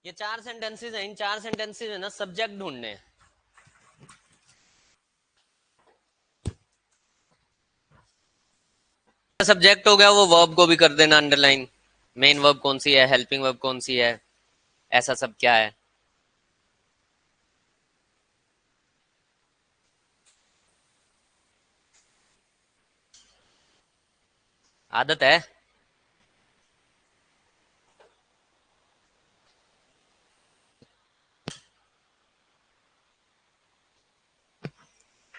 ये 4 सेंटेंसेस हैं, इन 4 सेंटेंसेस है ना सब्जेक्ट ढूंढने हैं। सब्जेक्ट हो गया वो वर्ब को भी कर देना अंडरलाइन। मेन वर्ब कौन सी है, हेल्पिंग वर्ब कौन सी है, ऐसा सब क्या है। आदत है।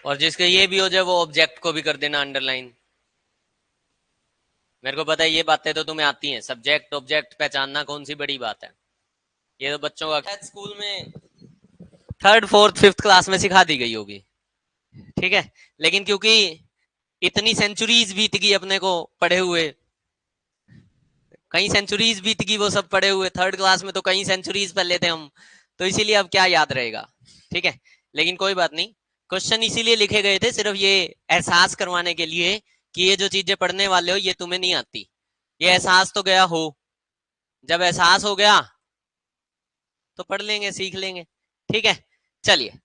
और जिसके ये भी हो जाए वो ऑब्जेक्ट को भी कर देना अंडरलाइन। मेरे को पता है ये बातें तो तुम्हें आती हैं, सब्जेक्ट ऑब्जेक्ट पहचानना कौन सी बड़ी बात है। ये तो बच्चों का शायद स्कूल में 3rd 4th 5th क्लास में सिखा दी गई होगी, ठीक है। लेकिन क्योंकि इतनी सेंचुरीज बीत गई अपने को पढ़े हुए, कई सेंचुरीज बीत गई वो सब पढ़े हुए, 3rd क्लास में तो कई सेंचुरीज पहले थे हम, तो इसीलिए अब क्या याद रहेगा, ठीक है। लेकिन कोई बात नहीं, क्वेश्चन इसीलिए लिखे गए थे सिर्फ ये एहसास करवाने के लिए कि ये जो चीजें पढ़ने वाले हो ये तुम्हें नहीं आती। ये एहसास तो गया हो, जब एहसास हो गया तो पढ़ लेंगे, सीख लेंगे, ठीक है। चलिए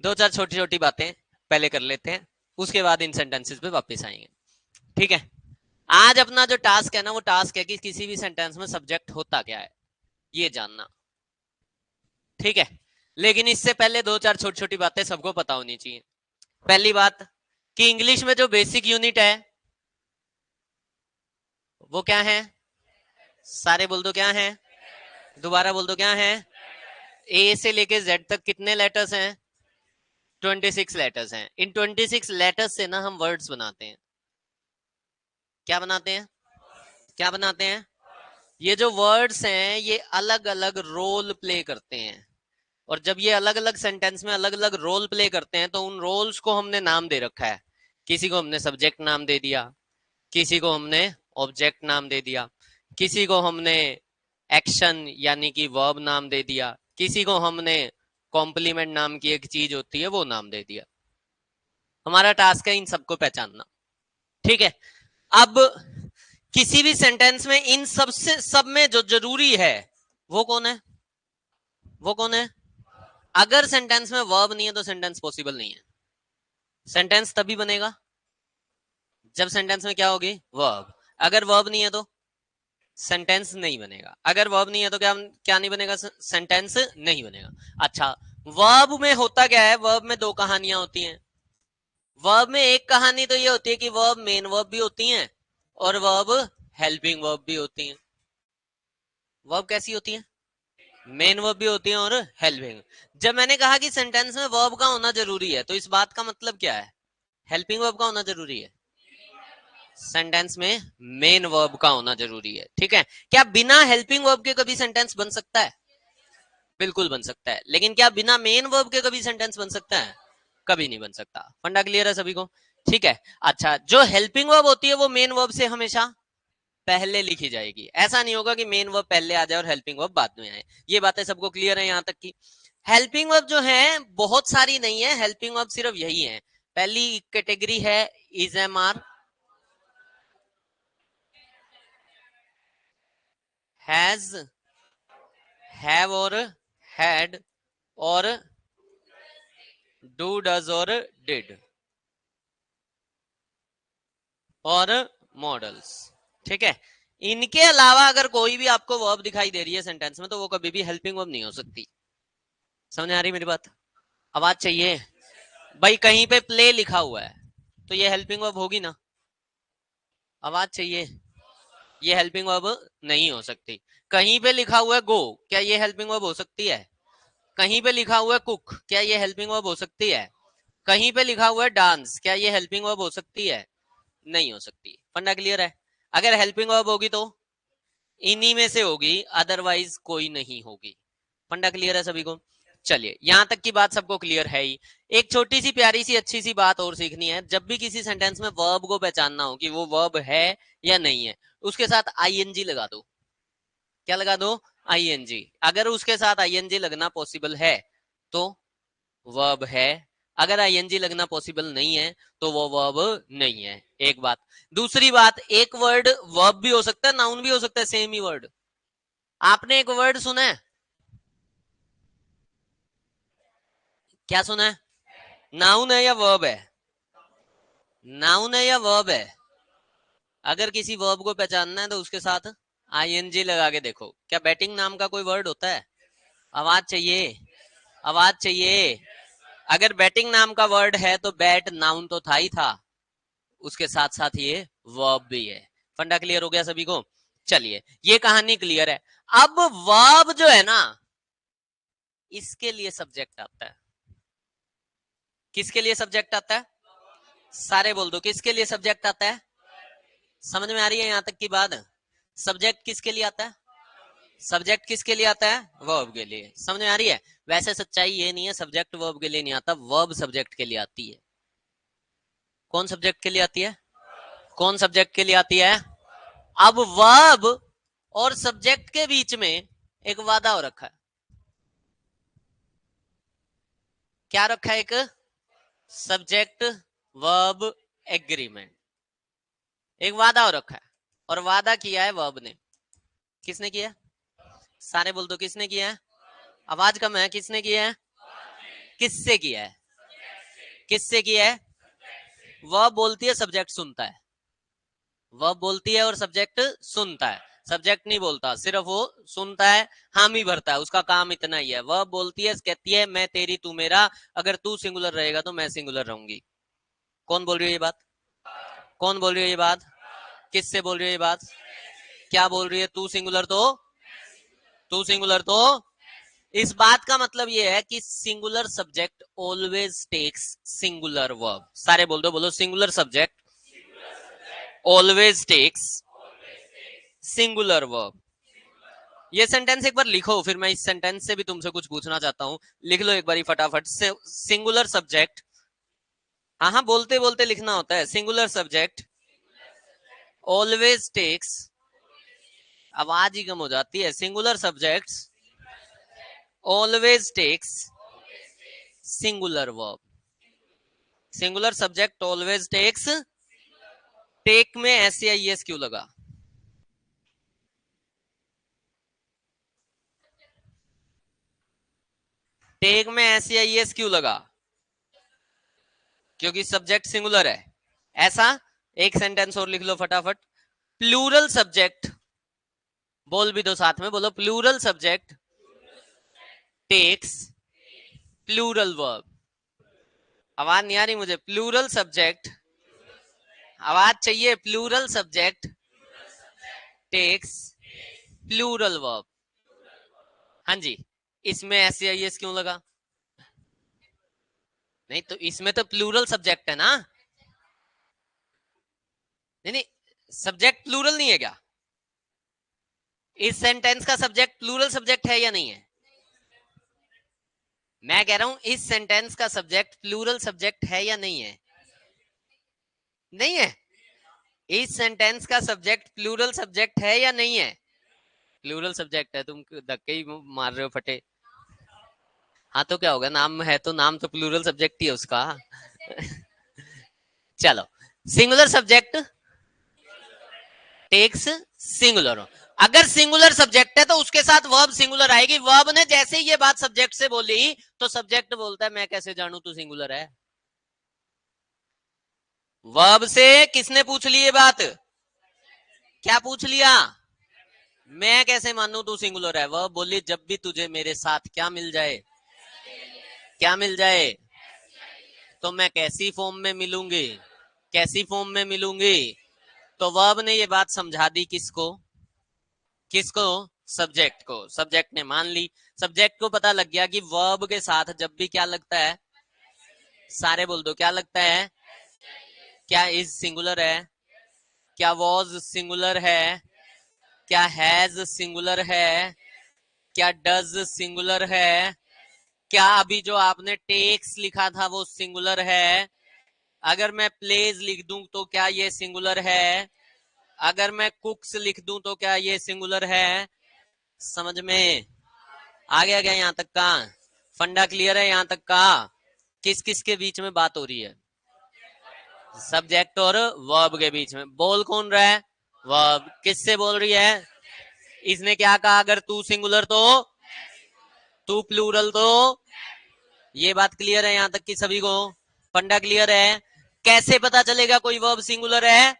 दो चार छोटी छोटी बातें पहले कर लेते हैं, उसके बाद इन सेंटेंसेस पे वापस आएंगे, ठीक है। आज अपना जो टास्क है ना वो टास्क है कि किसी भी सेंटेंस में सब्जेक्ट होता क्या है ये जानना, ठीक है। लेकिन इससे पहले दो चार छोटी छोटी बातें सबको पता होनी चाहिए। पहली बात कि इंग्लिश में जो बेसिक यूनिट है वो क्या है, सारे बोल दो क्या है, दोबारा बोल दो क्या है। ए से लेके जेड तक कितने लेटर्स हैं, 26 लेटर्स हैं। इन 26 लेटर्स से ना हम वर्ड्स बनाते हैं। क्या बनाते हैं, क्या बनाते हैं। ये जो वर्ड्स हैं ये अलग अलग रोल प्ले करते हैं, और जब ये अलग अलग सेंटेंस में अलग अलग रोल प्ले करते हैं तो उन रोल्स को हमने नाम दे रखा है। किसी को हमने सब्जेक्ट नाम दे दिया, किसी को हमने ऑब्जेक्ट नाम दे दिया, किसी को हमने एक्शन यानी कि वर्ब नाम दे दिया, किसी को हमने कॉम्प्लीमेंट नाम की एक चीज होती है वो नाम दे दिया। हमारा टास्क है इन सबको पहचानना, ठीक है। अब किसी भी सेंटेंस में इन सबसे सब में जो जरूरी है वो कौन है, वो कौन है। अगर सेंटेंस में वर्ब नहीं है तो सेंटेंस पॉसिबल नहीं है। सेंटेंस तभी बनेगा जब सेंटेंस में क्या होगी, वर्ब। अगर वर्ब नहीं है तो सेंटेंस नहीं बनेगा। अगर वर्ब नहीं है तो क्या क्या नहीं बनेगा, सेंटेंस नहीं बनेगा। अच्छा, वर्ब में होता क्या है, वर्ब में दो कहानियां होती हैं। वर्ब में एक कहानी तो ये होती है कि वर्ब मेन वर्ब भी होती हैं और वर्ब हेल्पिंग वर्ब भी होती हैं। वर्ब कैसी होती है, मेन वर्ब भी होती है और हेल्पिंग। जब मैंने कहा कि सेंटेंस में वर्ब का होना जरूरी है तो इस बात का मतलब क्या है, हेल्पिंग वर्ब का होना जरूरी है, सेंटेंस में मेन वर्ब का होना जरूरी है, ठीक है। क्या बिना हेल्पिंग वर्ब के कभी सेंटेंस बन सकता है, बिल्कुल बन सकता है। लेकिन क्या बिना मेन वर्ब के कभी सेंटेंस बन सकता है, कभी नहीं बन सकता। फंडा क्लियर है सभी को, ठीक है। अच्छा, जो हेल्पिंग वर्ब होती है वो मेन वर्ब से हमेशा पहले लिखी जाएगी। ऐसा नहीं होगा कि मेन वर्ब पहले आ जाए और हेल्पिंग वर्ब बाद में आए। ये बातें सबको क्लियर है यहां तक की। हेल्पिंग वर्ब जो है बहुत सारी नहीं है, हेल्पिंग वर्ब सिर्फ यही है। पहली कैटेगरी है is am are, has, have और हैड, और डू डज और डिड, और मॉडल्स, ठीक है। इनके अलावा अगर कोई भी आपको वर्ब दिखाई दे रही है सेंटेंस में तो वो कभी भी हेल्पिंग वर्ब नहीं हो सकती। समझ आ रही मेरी बात, आवाज चाहिए भाई। कहीं पे प्ले लिखा हुआ है तो ये हेल्पिंग वर्ब होगी ना, आवाज चाहिए। ये हेल्पिंग वर्ब नहीं हो सकती। कहीं पे लिखा हुआ है गो, क्या ये हेल्पिंग वर्ब हो सकती है। कहीं पे लिखा हुआ है कुक, क्या ये हेल्पिंग वर्ब हो सकती है। कहीं पे लिखा हुआ है डांस, क्या ये हेल्पिंग वर्ब हो सकती है, नहीं हो सकती। फंडा क्लियर है। अगर हेल्पिंग वर्ब होगी तो इन्हीं में से होगी, अदरवाइज कोई नहीं होगी। फंडा क्लियर है सभी को। चलिए यहां तक की बात सबको क्लियर है ही। एक छोटी सी प्यारी सी अच्छी सी बात और सीखनी है। जब भी किसी सेंटेंस में वर्ब को पहचानना हो कि वो वर्ब है या नहीं है, उसके साथ आईएनजी लगा दो। क्या लगा दो, आईएनजी। अगर उसके साथ आईएनजी लगना पॉसिबल है तो वर्ब है, अगर आईएनजी लगना पॉसिबल नहीं है तो वो वर्ब नहीं है। एक बात। दूसरी बात, एक वर्ड वर्ब भी हो सकता है, नाउन भी हो सकता है, सेम ही वर्ड। आपने एक वर्ड सुना है, क्या सुना है? नाउन है या वर्ब है? नाउन है या वर्ब है? अगर किसी वर्ब को पहचानना है तो उसके साथ आईएनजी लगा के देखो। क्या बैटिंग नाम का कोई वर्ड होता है? आवाज चाहिए, आवाज चाहिए। अगर बैटिंग नाम का वर्ड है तो बैट नाउन तो था ही था, उसके साथ साथ ये वर्ब भी है। फंडा क्लियर हो गया सभी को? चलिए, ये कहानी क्लियर है। अब वर्ब जो है ना, इसके लिए सब्जेक्ट आता है। किसके लिए सब्जेक्ट आता है? सारे बोल दो, किसके लिए सब्जेक्ट आता है? समझ में आ रही है यहां तक की बात? सब्जेक्ट किसके लिए आता है? सब्जेक्ट किसके लिए आता है? वर्ब के लिए। समझ में आ रही है? वैसे सच्चाई ये नहीं है सब्जेक्ट वर्ब के लिए नहीं आता, वर्ब सब्जेक्ट के लिए आती है। कौन सब्जेक्ट के लिए आती है? कौन सब्जेक्ट के लिए आती है? अब वर्ब और सब्जेक्ट के बीच में एक वादा हो रखा है। क्या रखा है? एक सब्जेक्ट वर्ब एग्रीमेंट, एक वादा हो रखा है। और वादा किया है वर्ब ने। किसने किया? सारे बोल दो, किसने किया है? आवाज कम है, किसने किया है? किससे किया है? किससे किया है? वर्ब बोलती है, सब्जेक्ट सुनता है। वर्ब बोलती है और सब्जेक्ट सुनता है। सब्जेक्ट नहीं बोलता, सिर्फ वो सुनता है, हामी भरता है, उसका काम इतना ही है। वर्ब बोलती है, कहती है मैं तेरी तू मेरा, अगर तू सिंगुलर रहेगा तो मैं सिंगुलर रहूंगी। कौन बोल रही है ये बात? कौन बोल रही है ये बात? किससे बोल रही है ये बात? क्या बोल रही है? तू सिंगुलर तो, तू सिंगुलर तो। इस बात का मतलब ये है कि singular subject always takes singular verb. सारे बोल दो, बोलो singular subject always takes singular verb. ये सेंटेंस एक बार लिखो, फिर मैं इस सेंटेंस से भी तुमसे कुछ पूछना चाहता हूं। लिख लो एक बार फटाफट से। सिंगुलर सब्जेक्ट, हाँ हाँ बोलते बोलते लिखना होता है। सिंगुलर सब्जेक्ट ऑलवेज टेक्स, आवाज ही कम हो जाती है। Singular subjects always takes singular verb. Singular subject always takes, take में एस या एस क्यों लगा? टेक में एस या एस क्यों लगा? क्योंकि सब्जेक्ट सिंगुलर है। ऐसा एक सेंटेंस और लिख लो फटाफट। प्लूरल सब्जेक्ट, बोल भी दो साथ में, बोलो plural subject takes plural verb. आवाज नहीं आ रही मुझे? प्लूरल सब्जेक्ट, आवाज चाहिए। Plural subject takes plural verb. हाँ जी। इसमें एस या एस क्यों लगा? नहीं तो इसमें तो प्लूरल सब्जेक्ट है ना। नहीं नहीं, सब्जेक्ट प्लूरल नहीं है क्या? इस सेंटेंस का सब्जेक्ट प्लूरल सब्जेक्ट है या नहीं है? मैं कह रहा हूं इस सेंटेंस का सब्जेक्ट प्लूरल सब्जेक्ट है या नहीं है? नहीं है। इस सेंटेंस का सब्जेक्ट प्लूरल सब्जेक्ट है या नहीं है? प्लूरल सब्जेक्ट है। तुम धक्के ही मार रहे हो फटे। हाँ तो क्या होगा, नाम है तो नाम तो प्लूरल सब्जेक्ट ही है उसका। चलो, सिंगुलर सब्जेक्ट टेक्स सिंगुलर। अगर सिंगुलर सब्जेक्ट है तो उसके साथ वर्ब सिंगुलर आएगी। वर्ब ने जैसे ही ये बात सब्जेक्ट से बोली तो सब्जेक्ट बोलता है मैं कैसे जानू तू सिंगुलर है। वर्ब से किसने पूछ ली ये बात? क्या पूछ लिया? मैं कैसे मानू तू सिंगुलर है? वर्ब बोली जब भी तुझे मेरे साथ क्या मिल जाए, क्या मिल जाए, तो मैं कैसी फॉर्म में मिलूंगी, कैसी फॉर्म में मिलूंगी। तो वर्ब ने ये बात समझा दी किसको? किसको? सब्जेक्ट को। सब्जेक्ट ने मान ली। सब्जेक्ट को पता लग गया कि वर्ब के साथ जब भी क्या लगता है, सारे बोल दो, क्या लगता है? क्या इज सिंगुलर है? क्या वॉज सिंगुलर है? क्या हैज सिंगुलर है? क्या डज सिंगुलर है? क्या अभी जो आपने टेक्स लिखा था वो सिंगुलर है? अगर मैं प्लेज लिख दूं तो क्या ये सिंगुलर है? अगर मैं कुक्स लिख दूं तो क्या ये सिंगुलर है? समझ में आ गया क्या यहां तक का? फंडा क्लियर है यहां तक का? किस किस के बीच में बात हो रही है? सब्जेक्ट और वर्ब के बीच में। बोल कौन रहा है? वर्ब। किससे बोल रही है? इसने क्या कहा? अगर तू सिंगुलर तो, तू प्लूरल तो। ये बात क्लियर है यहां तक कि सभी को? फंडा क्लियर है? कैसे पता चलेगा कोई वर्ब सिंगुलर है?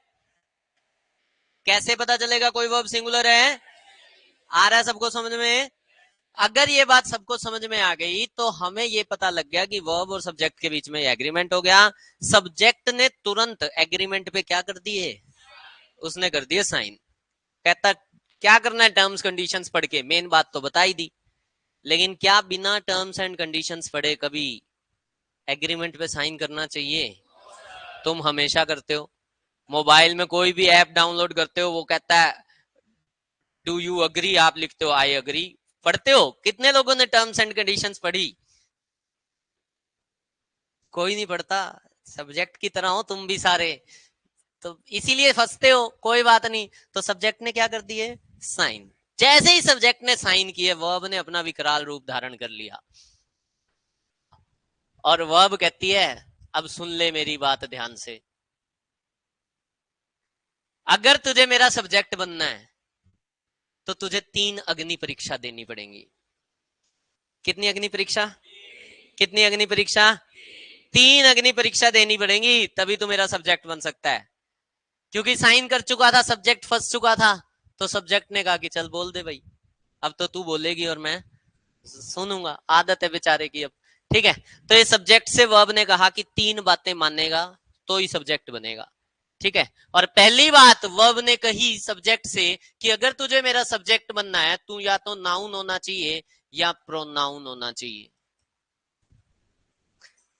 कैसे पता चलेगा कोई वर्ब सिंगुलर है? आ रहा है सबको समझ में? अगर ये बात सबको समझ में आ गई तो हमें ये पता लग गया कि वर्ब और सब्जेक्ट के बीच में एग्रीमेंट हो गया। सब्जेक्ट ने तुरंत एग्रीमेंट पे क्या कर दिए? उसने कर दिए साइन। कहता क्या करना है, टर्म्स कंडीशंस पढ़ के मेन बात तो बता ही दी। लेकिन क्या बिना टर्म्स एंड कंडीशंस पढ़े कभी एग्रीमेंट पे साइन करना चाहिए? तुम हमेशा करते हो। मोबाइल में कोई भी ऐप डाउनलोड करते हो, वो कहता है डू यू अग्री, आप लिखते हो आई अग्री। पढ़ते हो? कितने लोगों ने टर्म्स एंड कंडीशंस पढ़ी? कोई नहीं पढ़ता। सब्जेक्ट की तरह हो तुम भी सारे, तो इसीलिए फंसते हो। कोई बात नहीं। तो सब्जेक्ट ने क्या कर दिए? साइन। जैसे ही सब्जेक्ट ने साइन किए, वर्ब ने अपना विकराल रूप धारण कर लिया। और वर्ब कहती है, अब सुन ले मेरी बात ध्यान से, अगर तुझे मेरा सब्जेक्ट बनना है तो तुझे 3 अग्नि परीक्षा देनी पड़ेंगी। कितनी अग्नि परीक्षा? कितनी अग्नि परीक्षा? 3 अग्नि परीक्षा देनी पड़ेंगी, तभी तो मेरा सब्जेक्ट बन सकता है। क्योंकि साइन कर चुका था, सब्जेक्ट फंस चुका था। तो सब्जेक्ट ने कहा कि चल बोल दे भाई, अब तो तू बोलेगी और मैं सुनूंगा। आदत है बेचारे की अब। ठीक है। तो ये सब्जेक्ट से वर्ब ने कहा कि 3 बातें मानेगा तो ही सब्जेक्ट बनेगा। ठीक है। और पहली बात वर्ब ने कही सब्जेक्ट से कि अगर तुझे मेरा सब्जेक्ट बनना है, तू या तो नाउन होना चाहिए या प्रोनाउन होना चाहिए।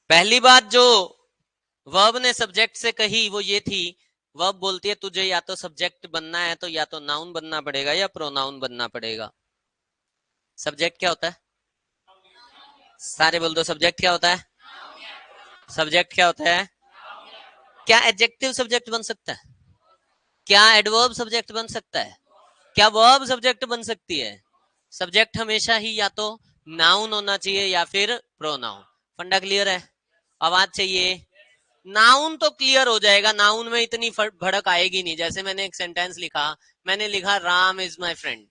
पहली बात जो वर्ब ने सब्जेक्ट से कही वो ये थी, वर्ब बोलती है तुझे या तो सब्जेक्ट बनना है तो या तो नाउन बनना पड़ेगा या प्रोनाउन बनना पड़ेगा। सब्जेक्ट क्या होता है? सारे बोल दो, सब्जेक्ट क्या होता है? सब्जेक्ट क्या होता है? क्या एडजेक्टिव सब्जेक्ट बन सकता है? क्या एडवर्ब सब्जेक्ट बन सकता है? क्या वर्ब सब्जेक्ट बन सकती है? सब्जेक्ट हमेशा ही या तो नाउन होना चाहिए या फिर प्रोनाउन। फंडा क्लियर है? आवाज चाहिए? नाउन तो क्लियर हो जाएगा, नाउन में इतनी भड़क आएगी नहीं। जैसे मैंने एक सेंटेंस लिखा, मैंने लिखा राम इज माई फ्रेंड।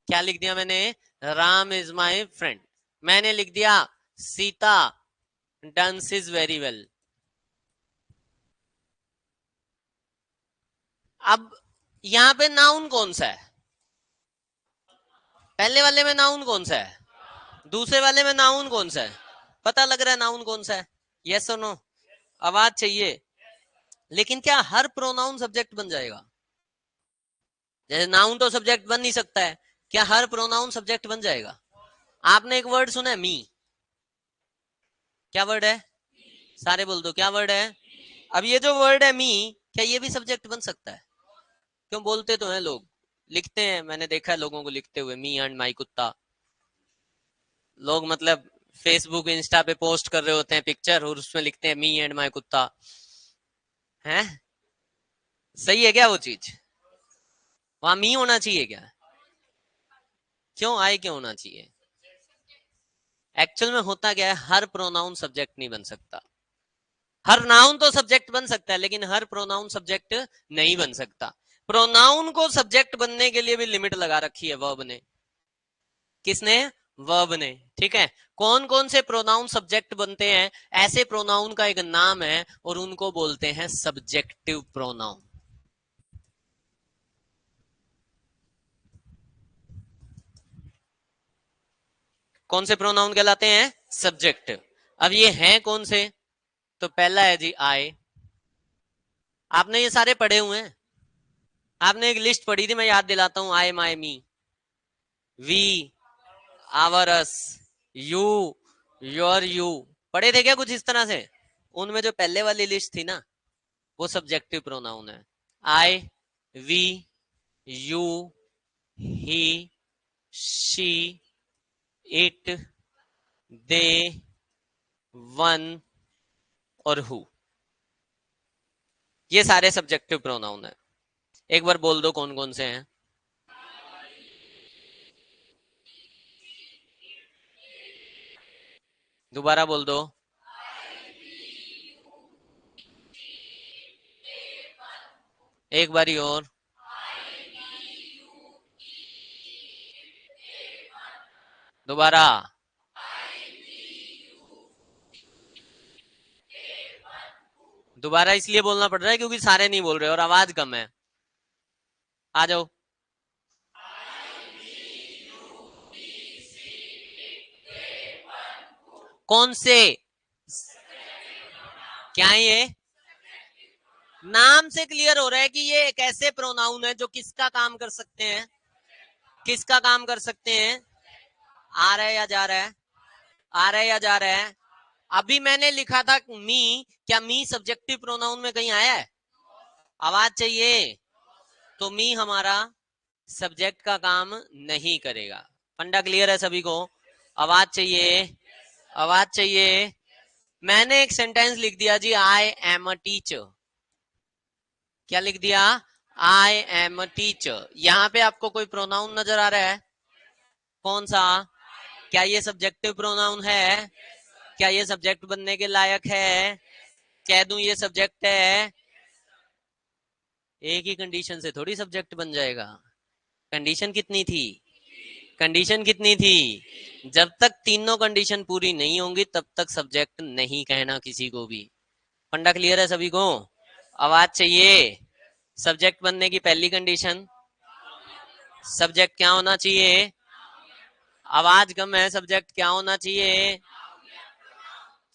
क्या लिख दिया मैंने? Ram is my friend. मैंने लिख दिया सीता डांसेस वेरी वेल। अब यहां पे नाउन कौन सा है? पहले वाले में नाउन कौन सा है? दूसरे वाले में नाउन कौन सा है? पता लग रहा है नाउन कौन सा है? यस और नो? आवाज चाहिए। लेकिन क्या हर प्रोनाउन सब्जेक्ट बन जाएगा? जैसे नाउन तो सब्जेक्ट बन नहीं सकता है, क्या हर प्रोनाउन सब्जेक्ट बन जाएगा? आपने एक वर्ड सुना है मी? क्या वर्ड है? सारे बोल दो, क्या वर्ड है? अब ये जो वर्ड है मी, क्या ये भी सब्जेक्ट बन सकता है? क्यों बोलते तो हैं लोग, लिखते हैं, मैंने देखा है लोगों को लिखते हुए मी एंड माई कुत्ता। लोग मतलब फेसबुक इंस्टा पे पोस्ट कर रहे होते हैं पिक्चर और उसमें लिखते हैं मी एंड माई कुत्ता। है? सही है क्या वो चीज? वहां मी होना चाहिए क्या? क्यों आई क्यों होना चाहिए? एक्चुअल में होता क्या है, हर प्रोनाउन सब्जेक्ट नहीं बन सकता। हर नाउन तो सब्जेक्ट बन सकता है लेकिन हर प्रोनाउन सब्जेक्ट नहीं बन सकता। प्रोनाउन को सब्जेक्ट बनने के लिए भी लिमिट लगा रखी है वर्ब ने। किसने? वर्ब ने। ठीक है। कौन कौन से प्रोनाउन सब्जेक्ट बनते हैं? ऐसे प्रोनाउन का एक नाम है और उनको बोलते हैं सब्जेक्टिव प्रोनाउन। कौन से प्रोनाउन कहलाते हैं? सब्जेक्टिव। अब ये हैं कौन से? तो पहला है जी आई। आपने ये सारे पढ़े हुए हैं। आपने एक लिस्ट पढ़ी थी, मैं याद दिलाता हूं। I my me, we, our, us, you, your, you. पढ़े थे क्या कुछ इस तरह से? उनमें जो पहले वाली लिस्ट थी ना, वो सब्जेक्टिव प्रोनाउन है। I, we, you, he, she, it, they, one और हु। ये सारे सब्जेक्टिव प्रोनाउन है। एक बार बोल दो कौन कौन से हैं। दोबारा बोल दो। एक बारी और। दोबारा। दोबारा इसलिए बोलना पड़ रहा है क्योंकि सारे नहीं बोल रहे और आवाज कम है। आ जाओ। कौन से? क्या है ये? नाम से क्लियर हो रहा है कि ये एक ऐसे प्रोनाउन है जो किसका काम कर सकते हैं? किसका काम कर सकते हैं? आ रहा है या जा रहा है? आ रहा है या जा रहा है? अभी मैंने लिखा था मी। क्या मी सब्जेक्टिव प्रोनाउन में कहीं आया है? आवाज चाहिए। तो मी हमारा सब्जेक्ट का काम नहीं करेगा। फंडा क्लियर है सभी को? आवाज चाहिए। आवाज चाहिए। मैंने एक सेंटेंस लिख दिया जी, आई एम अ टीचर। क्या लिख दिया? I am a teacher. यहां पे आपको कोई प्रोनाउन नजर आ रहा है? कौन सा? क्या ये सब्जेक्टिव प्रोनाउन है? क्या ये सब्जेक्ट बनने के लायक है? कह दूं ये सब्जेक्ट है? एक ही कंडीशन से थोड़ी सब्जेक्ट बन जाएगा। कंडीशन कितनी थी? कंडीशन कितनी थी? जब तक तीनों कंडीशन पूरी नहीं होंगी तब तक सब्जेक्ट नहीं कहना किसी को भी। फंडा क्लियर है सभी को? आवाज चाहिए। सब्जेक्ट बनने की पहली कंडीशन, सब्जेक्ट क्या होना चाहिए? आवाज कम है। सब्जेक्ट क्या होना चाहिए?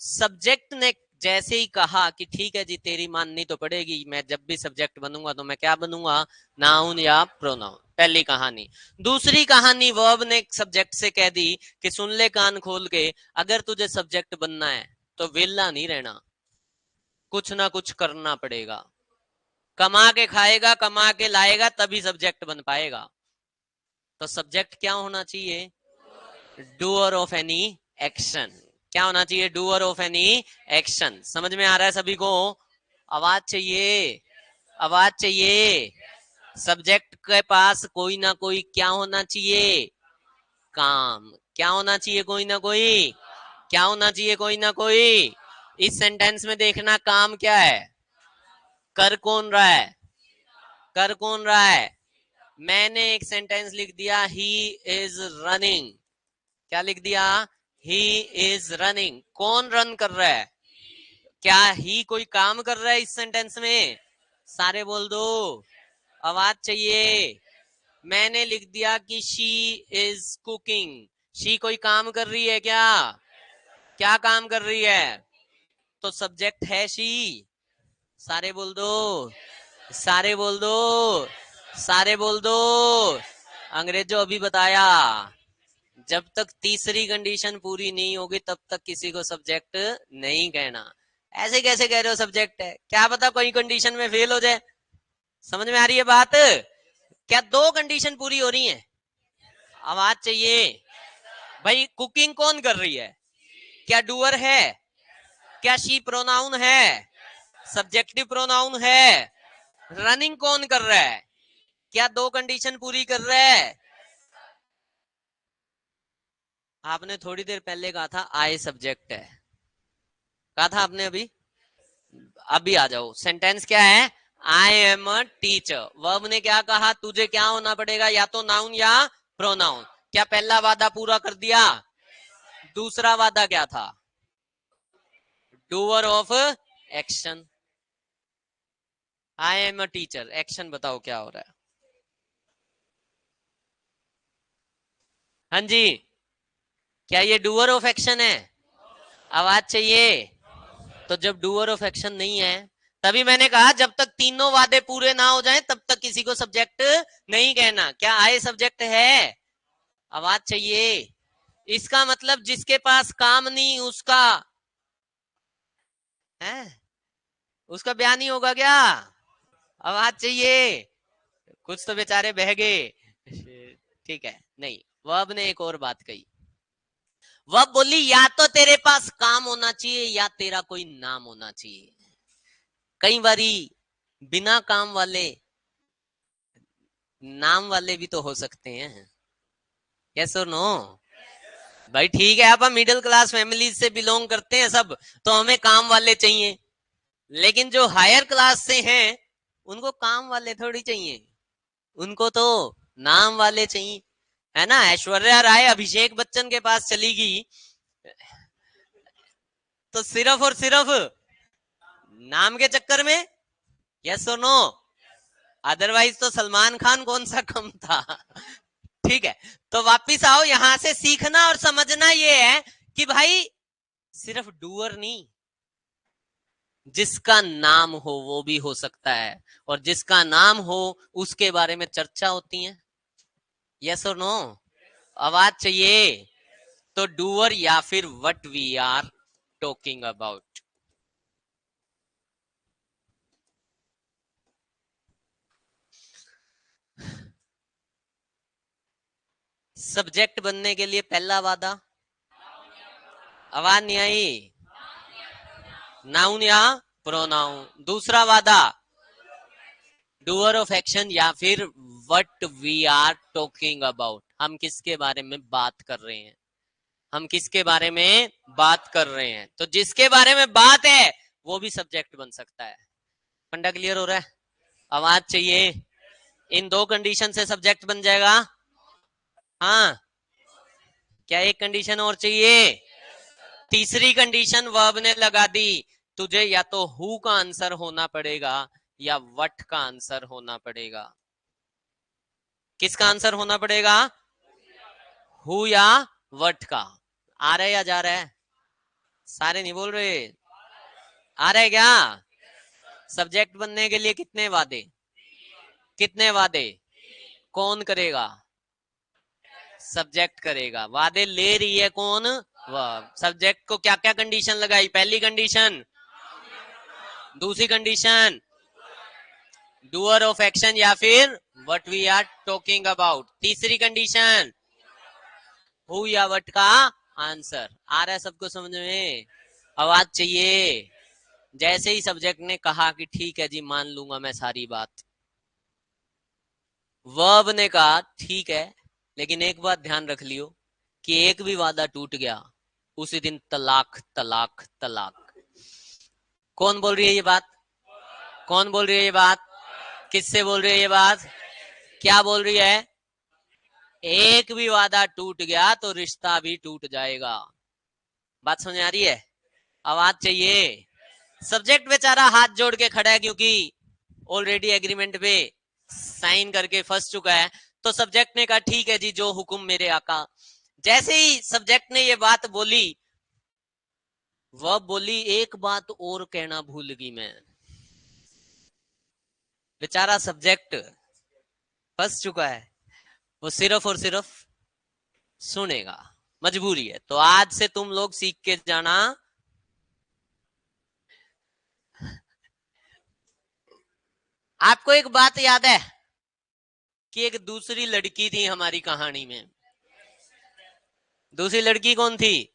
सब्जेक्ट ने जैसे ही कहा कि ठीक है जी तेरी माननी तो पड़ेगी, मैं जब भी सब्जेक्ट बनूंगा तो मैं क्या बनूंगा? नाउन या प्रोनाउन। पहली कहानी। दूसरी कहानी, वर्ब ने सब्जेक्ट से कह दी कि सुन ले कान खोल के, अगर तुझे सब्जेक्ट बनना है तो वेला नहीं रहना, कुछ ना कुछ करना पड़ेगा। कमा के खाएगा, कमा के लाएगा, तभी सब्जेक्ट बन पाएगा। तो सब्जेक्ट क्या होना चाहिए? Doer of any action. क्या होना चाहिए? Doer of any action. समझ में आ रहा है सभी को? आवाज चाहिए। आवाज चाहिए। सब्जेक्ट के पास कोई ना कोई क्या होना चाहिए? काम। क्या होना चाहिए? कोई ना कोई। क्या होना चाहिए? कोई ना कोई। इस सेंटेंस में देखना काम क्या है। कर कौन रहा है? कर कौन रहा है? मैंने एक सेंटेंस लिख दिया, ही इज रनिंग। क्या लिख दिया? He is running. कौन रन कर रहा है? क्या ही कोई काम कर रहा है इस सेंटेंस में? सारे बोल दो। आवाज चाहिए। मैंने लिख दिया कि शी इज कुकिंग। शी कोई काम कर रही है क्या? क्या काम कर रही है? तो सब्जेक्ट है शी। सारे बोल दो। सारे बोल दो। सारे बोल दो। अंग्रेजों अभी बताया, जब तक तीसरी कंडीशन पूरी नहीं होगी तब तक किसी को सब्जेक्ट नहीं कहना। ऐसे कैसे कह रहे हो सब्जेक्ट है? क्या पता कोई कंडीशन में फेल हो जाए। समझ में आ रही है बात? क्या दो कंडीशन पूरी हो रही है? आवाज चाहिए। भाई कुकिंग कौन कर रही है? क्या डूअर है? क्या शी प्रोनाउन है? सब्जेक्टिव प्रोनाउन है। रनिंग कौन कर रहा है? क्या दो कंडीशन पूरी कर रहा है? आपने थोड़ी देर पहले कहा था आई सब्जेक्ट है। कहा था आपने अभी? अभी आ जाओ। सेंटेंस क्या है? I am a teacher. Verb ने क्या कहा? तुझे क्या होना पड़ेगा? या तो नाउन या प्रोनाउन। क्या पहला वादा पूरा कर दिया? दूसरा वादा क्या था? Doer of action. I am a teacher, action बताओ क्या हो रहा है? हाँ जी। क्या ये डूअर ऑफ एक्शन है? आवाज चाहिए। तो जब डूअर ऑफ एक्शन नहीं है, तभी मैंने कहा जब तक तीनों वादे पूरे ना हो जाएं तब तक किसी को सब्जेक्ट नहीं कहना। क्या आए सब्जेक्ट है? आवाज चाहिए। इसका मतलब जिसके पास काम नहीं उसका है, उसका ब्याह नहीं होगा क्या? आवाज चाहिए। कुछ तो बेचारे बह गए। ठीक है, नहीं। वर्ब ने एक और बात कही। वह बोली या तो तेरे पास काम होना चाहिए या तेरा कोई नाम होना चाहिए। कई बारी बिना काम वाले नाम वाले भी तो हो सकते हैं। यस और नो? भाई ठीक है, आप मिडिल क्लास फैमिली से बिलोंग करते हैं सब, तो हमें काम वाले चाहिए। लेकिन जो हायर क्लास से हैं उनको काम वाले थोड़ी चाहिए, उनको तो नाम वाले चाहिए, है ना। ऐश्वर्या राय अभिषेक बच्चन के पास चली गई तो सिर्फ और सिर्फ नाम के चक्कर में, यस और नो। अदरवाइज तो सलमान खान कौन सा कम था। ठीक है, तो वापिस आओ, यहां से सीखना और समझना ये है कि भाई सिर्फ डूअर नहीं, जिसका नाम हो वो भी हो सकता है, और जिसका नाम हो उसके बारे में चर्चा होती है, यस और नो। आवाज चाहिए। तो डूअर या फिर what we are talking about. Subject बनने के लिए पहला वादा, आवाज नहीं आई, नाउन या प्रोनाउन। दूसरा वादा डूअर ऑफ एक्शन या फिर what we are talking about, हम किसके बारे में बात कर रहे हैं, हम किसके बारे में बात कर रहे हैं। तो जिसके बारे में बात है वो भी सब्जेक्ट बन सकता है। फंडा क्लियर हो रहा है? आवाज चाहिए। इन दो कंडीशन से सब्जेक्ट बन जाएगा। हाँ, क्या एक कंडीशन और चाहिए? तीसरी कंडीशन वर्ब ने लगा दी, तुझे या तो हु का आंसर होना पड़ेगा या व्हाट का आंसर होना पड़ेगा। किसका आंसर होना पड़ेगा? हु या व्हाट का। आ रहा है या जा रहा है? सारे नहीं बोल रहे, आ रहा है क्या? सब्जेक्ट बनने के लिए कितने वादे, कितने वादे? कौन करेगा? सब्जेक्ट करेगा। वादे ले रही है कौन? वर्ब। सब्जेक्ट को क्या क्या कंडीशन लगाई? पहली कंडीशन, दूसरी कंडीशन डूअर ऑफ एक्शन या फिर what we are talking about, तीसरी कंडीशन हु या व्हाट का आंसर। आ रहा है सबको समझ में? आवाज चाहिए। जैसे ही सब्जेक्ट ने कहा कि ठीक है जी मान लूंगा मैं सारी बात, वर्ब ने कहा ठीक है, लेकिन एक बात ध्यान रख लियो कि एक भी वादा टूट गया उसी दिन तलाक तलाक तलाक। कौन बोल रही है ये बात? कौन बोल रही है ये बात? किससे बोल रही है ये बात? क्या बोल रही है? एक भी वादा टूट गया तो रिश्ता भी टूट जाएगा। बात समझ आ रही है? आवाज चाहिए। सब्जेक्ट बेचारा हाथ जोड़ के खड़ा है क्योंकि ऑलरेडी एग्रीमेंट पे साइन करके फंस चुका है। तो सब्जेक्ट ने कहा ठीक है जी जो हुक्म मेरे आका। जैसे ही सब्जेक्ट ने ये बात बोली, वह बोली एक बात और कहना भूल गई मैं। बेचारा सब्जेक्ट फंस चुका है, वो सिर्फ और सिर्फ सुनेगा, मजबूरी है। तो आज से तुम लोग सीख के जाना, आपको एक बात याद है कि एक दूसरी लड़की थी हमारी कहानी में। दूसरी लड़की कौन थी?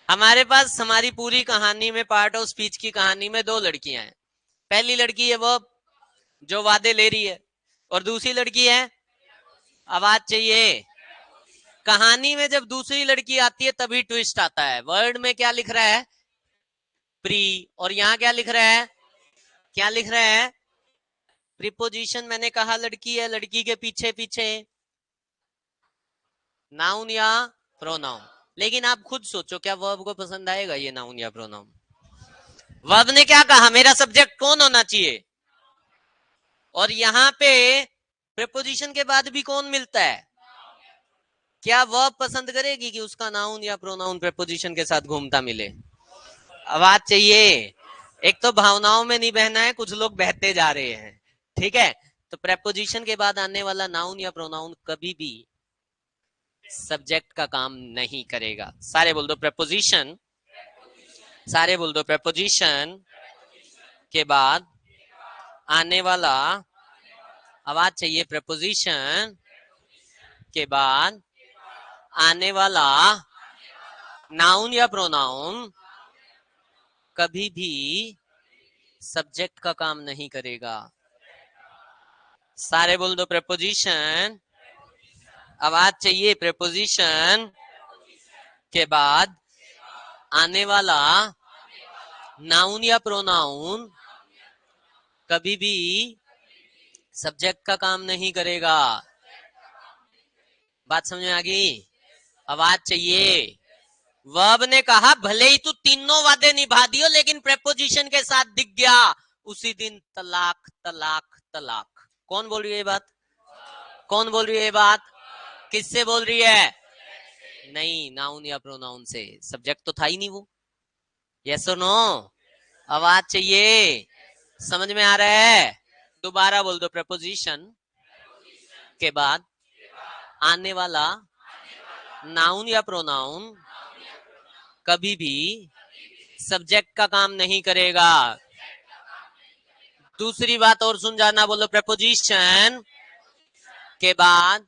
हमारे पास हमारी पूरी कहानी में, पार्ट ऑफ स्पीच की कहानी में दो लड़कियां हैं। पहली लड़की है वो जो वादे ले रही है, और दूसरी लड़की है, आवाज चाहिए। कहानी में जब दूसरी लड़की आती है तभी ट्विस्ट आता है। वर्ड में क्या लिख रहा है? प्री। और यहां क्या लिख रहा है? क्या लिख रहा है? प्रीपोजिशन। मैंने कहा लड़की है, लड़की के पीछे पीछे नाउन या प्रोनाउन। लेकिन आप खुद सोचो, क्या वर्ब को पसंद आएगा ये नाउन या प्रोनाउन? वर्ब ने क्या कहा? मेरा सब्जेक्ट कौन होना चाहिए? और यहां पे प्रीपोजिशन के बाद भी कौन मिलता है? क्या वर्ब पसंद करेगी कि उसका नाउन या प्रोनाउन प्रीपोजिशन के साथ घूमता मिले? आवाज चाहिए। एक तो भावनाओं में नहीं बहना है, कुछ लोग बहते जा रहे हैं। ठीक है, तो प्रेपोजिशन के बाद आने वाला नाउन या प्रोनाउन कभी भी सब्जेक्ट का काम नहीं करेगा। सारे बोल दो प्रेपोजिशन, सारे बोल दो प्रेपोजिशन के बाद आने वाला, आवाज चाहिए, प्रेपोजिशन के बाद आने वाला नाउन या प्रोनाउन कभी भी सब्जेक्ट का काम नहीं करेगा। सारे बोल दो प्रेपोजिशन, आवाज चाहिए, प्रेपोजिशन के बाद आने वाला नाउन या प्रोनाउन कभी भी सब्जेक्ट का काम नहीं करेगा। बात समझ में आ गई? आवाज चाहिए। वर्ब ने कहा भले ही तू तीनों वादे निभा दियो लेकिन प्रेपोजिशन के साथ दिख गया, उसी दिन तलाक तलाक तलाक। कौन बोल रही है ये बात? कौन बोल रही है ये बात? किससे बोल रही है? नहीं, नाउन या प्रोनाउन से। सब्जेक्ट तो था ही नहीं वो। यस और नो? आवाज चाहिए। समझ में आ रहा है? दोबारा बोल दो। प्रेपोजिशन के बाद आने वाला नाउन या प्रोनाउन कभी भी सब्जेक्ट का काम नहीं करेगा। दूसरी बात और सुन जाना, बोलो। प्रेपोजिशन के बाद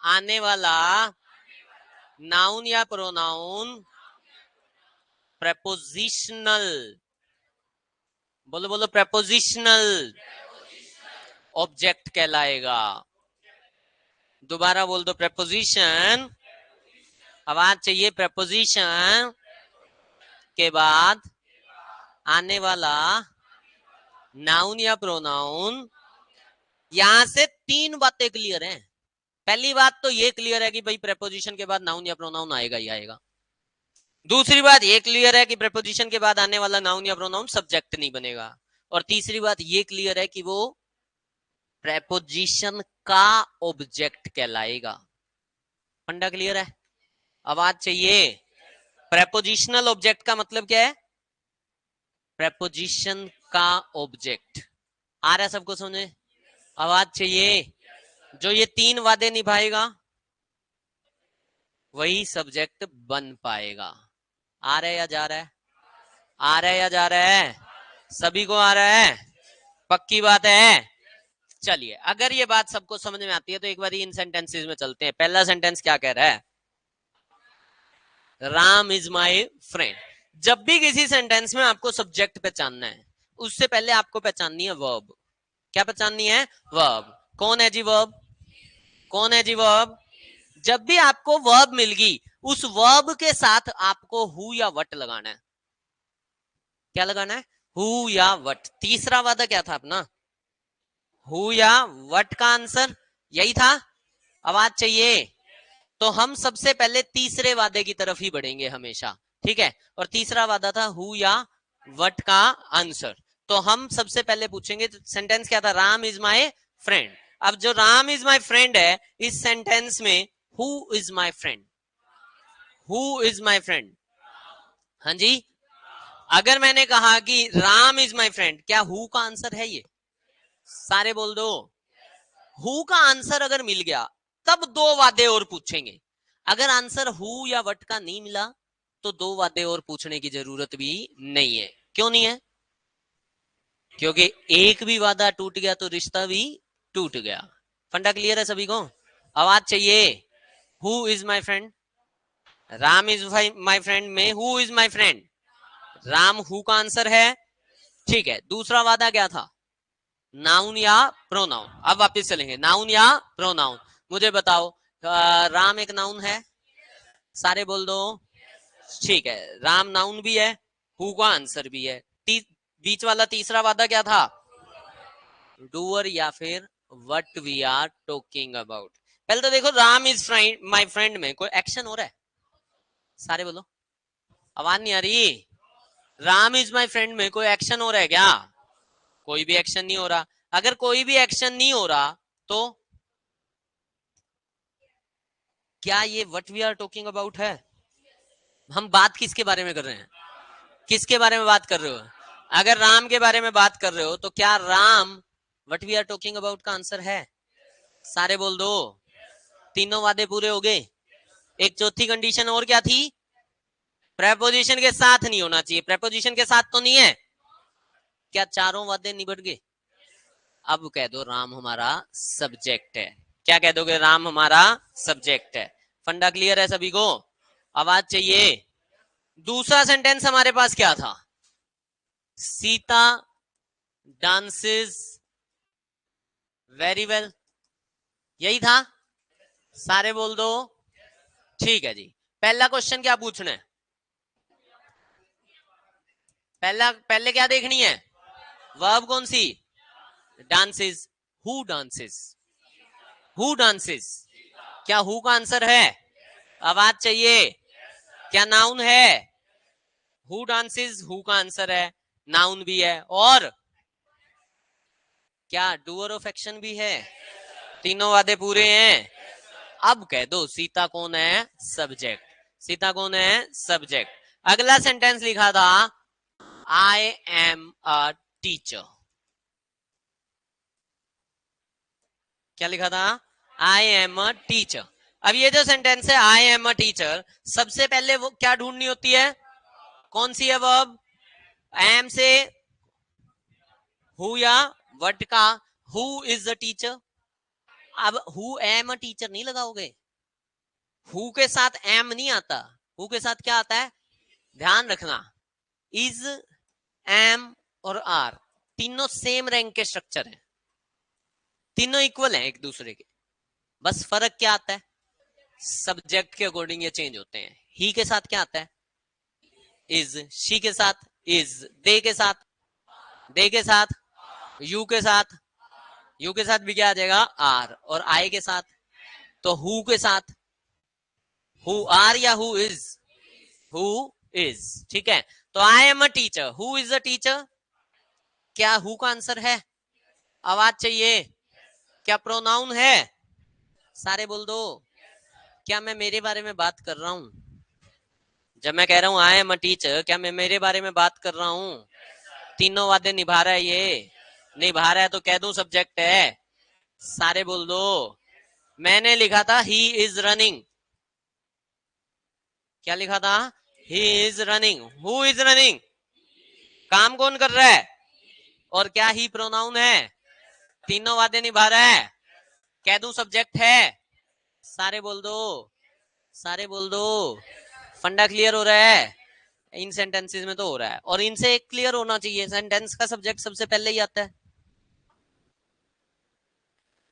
आने वाला नाउन या प्रोनाउन प्रेपोजिशनल, बोलो बोलो, प्रेपोजिशनल ऑब्जेक्ट कहलाएगा। दोबारा बोल दो। प्रेपोजिशन, आवाज चाहिए। प्रेपोजिशन के बाद आने वाला नाउन या प्रोनाउन, यहां से तीन बातें क्लियर हैं। पहली बात तो ये क्लियर है कि भाई प्रेपोजिशन के बाद नाउन या प्रोनाउन आएगा ही आएगा। दूसरी बात ये क्लियर है कि प्रेपोजिशन के बाद आने वाला नाउन या प्रोनाउन सब्जेक्ट नहीं बनेगा। और तीसरी बात ये क्लियर है कि वो प्रेपोजिशन का ऑब्जेक्ट कहलाएगा। फंडा क्लियर है? आवाज चाहिए। प्रेपोजिशनल ऑब्जेक्ट का मतलब क्या है? प्रेपोजिशन का ऑब्जेक्ट। आ रहा है सबको समझे? आवाज चाहिए। जो ये तीन वादे निभाएगा वही सब्जेक्ट बन पाएगा। आ रहा है या जा रहा है? आ रहा है या जा रहा है? सभी को आ रहा है? पक्की बात है? चलिए, अगर ये बात सबको समझ में आती है तो एक बार इन सेंटेंसेस में चलते हैं। पहला सेंटेंस क्या कह रहा है? Ram is my friend. जब भी किसी सेंटेंस में आपको सब्जेक्ट पहचानना है, उससे पहले आपको पहचाननी है वर्ब। क्या पहचाननी है? वर्ब। कौन है जी वर्ब? कौन है जी वर्ब? जब भी आपको वर्ब मिल गई, उस वर्ब के साथ आपको हु या वट लगाना है। क्या लगाना है? हु या वट। तीसरा वादा क्या था अपना? हु या वट का आंसर यही था। आवाज चाहिए। तो हम सबसे पहले तीसरे वादे की तरफ ही बढ़ेंगे हमेशा, ठीक है? और तीसरा वादा था हु या वट का आंसर। तो हम सबसे पहले पूछेंगे, सेंटेंस क्या था? Ram is my friend. अब जो राम इज माई फ्रेंड है, इस सेंटेंस में who is my friend? Who is my friend? हाँ जी। अगर मैंने कहा कि राम इज माई फ्रेंड, क्या हु का आंसर है ये? सारे बोल दो। हु का आंसर अगर मिल गया तब दो वादे और पूछेंगे। अगर आंसर हु या वट का नहीं मिला तो दो वादे और पूछने की जरूरत भी नहीं है। क्यों नहीं है? क्योंकि एक भी वादा टूट गया तो रिश्ता भी टूट गया। फंडा क्लियर है सभी को? आवाज चाहिए। Who is my friend? Ram is my friend में who is my friend? Ram who का आंसर है, ठीक है। दूसरा वादा क्या था? नाउन या प्रोनाउन। अब वापस चलेंगे, नाउन या प्रोनाउन। मुझे बताओ, राम एक नाउन है? सारे बोल दो। ठीक है, राम नाउन भी है, हु का आंसर भी है। बीच वाला तीसरा वादा क्या था? डूअर या फिर what we are talking about. पहले तो देखो, राम इज माई फ्रेंड में कोई एक्शन हो रहा है? सारे बोलो। आवाज नहीं आ रही। राम इज माई फ्रेंड में कोई एक्शन हो रहा है क्या? कोई भी एक्शन नहीं हो रहा। अगर कोई भी एक्शन नहीं हो रहा तो क्या ये what we are talking about है? हम बात किसके बारे में कर रहे हैं? किसके बारे में बात कर रहे हो? अगर राम के बारे में बात कर रहे हो तो क्या Ram what we are talking about का आंसर है? सारे बोल दो। तीनों वादे पूरे हो गए। एक चौथी कंडीशन और क्या थी? प्रेपोजिशन के साथ नहीं होना चाहिए। प्रेपोजिशन के साथ तो नहीं है। क्या चारों वादे निबट गए? अब कह दो राम हमारा सब्जेक्ट है। क्या कह दोगे? राम हमारा सब्जेक्ट है। फंडा क्लियर है सभी को? आवाज चाहिए। दूसरा सेंटेंस हमारे पास क्या था? सीता डांसेस वेरी वेल, यही था। सारे बोल दो। ठीक है जी। पहला क्वेश्चन क्या पूछना है? पहले क्या देखनी है? वर्ब कौन सी? Dances. Who dances? Who dances? क्या हु का आंसर है? आवाज चाहिए। क्या नाउन है? हु डांसेस हु का आंसर है, नाउन भी है, और क्या डूअर ऑफ एक्शन भी है? तीनों वादे पूरे हैं। अब कह दो सीता कौन है? सब्जेक्ट। सीता कौन है? सब्जेक्ट। अगला सेंटेंस लिखा था आई एम अ टीचर। क्या लिखा था? I am a teacher. अब ये जो सेंटेंस है आई एम अ टीचर, सबसे पहले वो क्या ढूंढनी होती है? कौन सी है वर्ब? एम से हु या व्हाट का? Who is the teacher. अब हु एम अ टीचर नहीं लगाओगे, हु के साथ एम नहीं आता, हु के साथ क्या आता है? ध्यान रखना, इज, एम और आर तीनों सेम रैंक के स्ट्रक्चर हैं, तीनों इक्वल हैं एक दूसरे के। बस फर्क क्या आता है? सब्जेक्ट के अकॉर्डिंग ये चेंज होते हैं। ही के साथ क्या आता है? इज। शी के साथ इज। दे के साथ, दे के साथ, यू के साथ, यू के साथ भी क्या आ जाएगा? आर। और आई के साथ, तो हु के साथ हु आर या हु इज? Who is. ठीक है, तो I am a teacher, who is a teacher? क्या हु का आंसर है? आवाज चाहिए। क्या प्रोनाउन है? सारे बोल दो। क्या मैं मेरे बारे में बात कर रहा हूं? जब मैं कह रहा हूं आई एम अ टीचर, क्या मैं मेरे बारे में बात कर रहा हूं? तीनों वादे निभा रहा है ये? निभा रहा है तो कह दूं सब्जेक्ट है। सारे बोल दो। मैंने लिखा था ही इज रनिंग। क्या लिखा था? He is running. Who is running? काम कौन कर रहा है? और क्या ही प्रोनाउन है? तीनों वादे निभा रहा है, कह दूं सब्जेक्ट है। सारे बोल दो। सारे बोल दो। फंडा क्लियर हो रहा है? इन सेंटेंसेस में तो हो रहा है, और इनसे एक क्लियर होना चाहिए, सेंटेंस का सब्जेक्ट सबसे पहले ही आता है।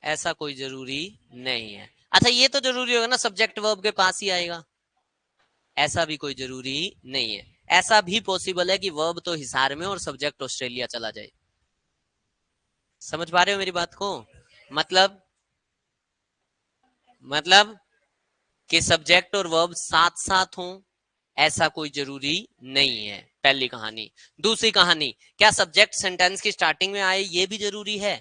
ऐसा कोई जरूरी नहीं है। अच्छा ये तो जरूरी होगा ना सब्जेक्ट वर्ब के पास ही आएगा? ऐसा भी कोई जरूरी नहीं है। ऐसा भी पॉसिबल है कि वर्ब तो हिसार में और सब्जेक्ट ऑस्ट्रेलिया चला जाए। समझ पा रहे हो मेरी बात को? मतलब मतलब कि सब्जेक्ट और वर्ब साथ साथ हों, ऐसा कोई जरूरी नहीं है। पहली कहानी। दूसरी कहानी, क्या सब्जेक्ट सेंटेंस की स्टार्टिंग में आए ये भी जरूरी है?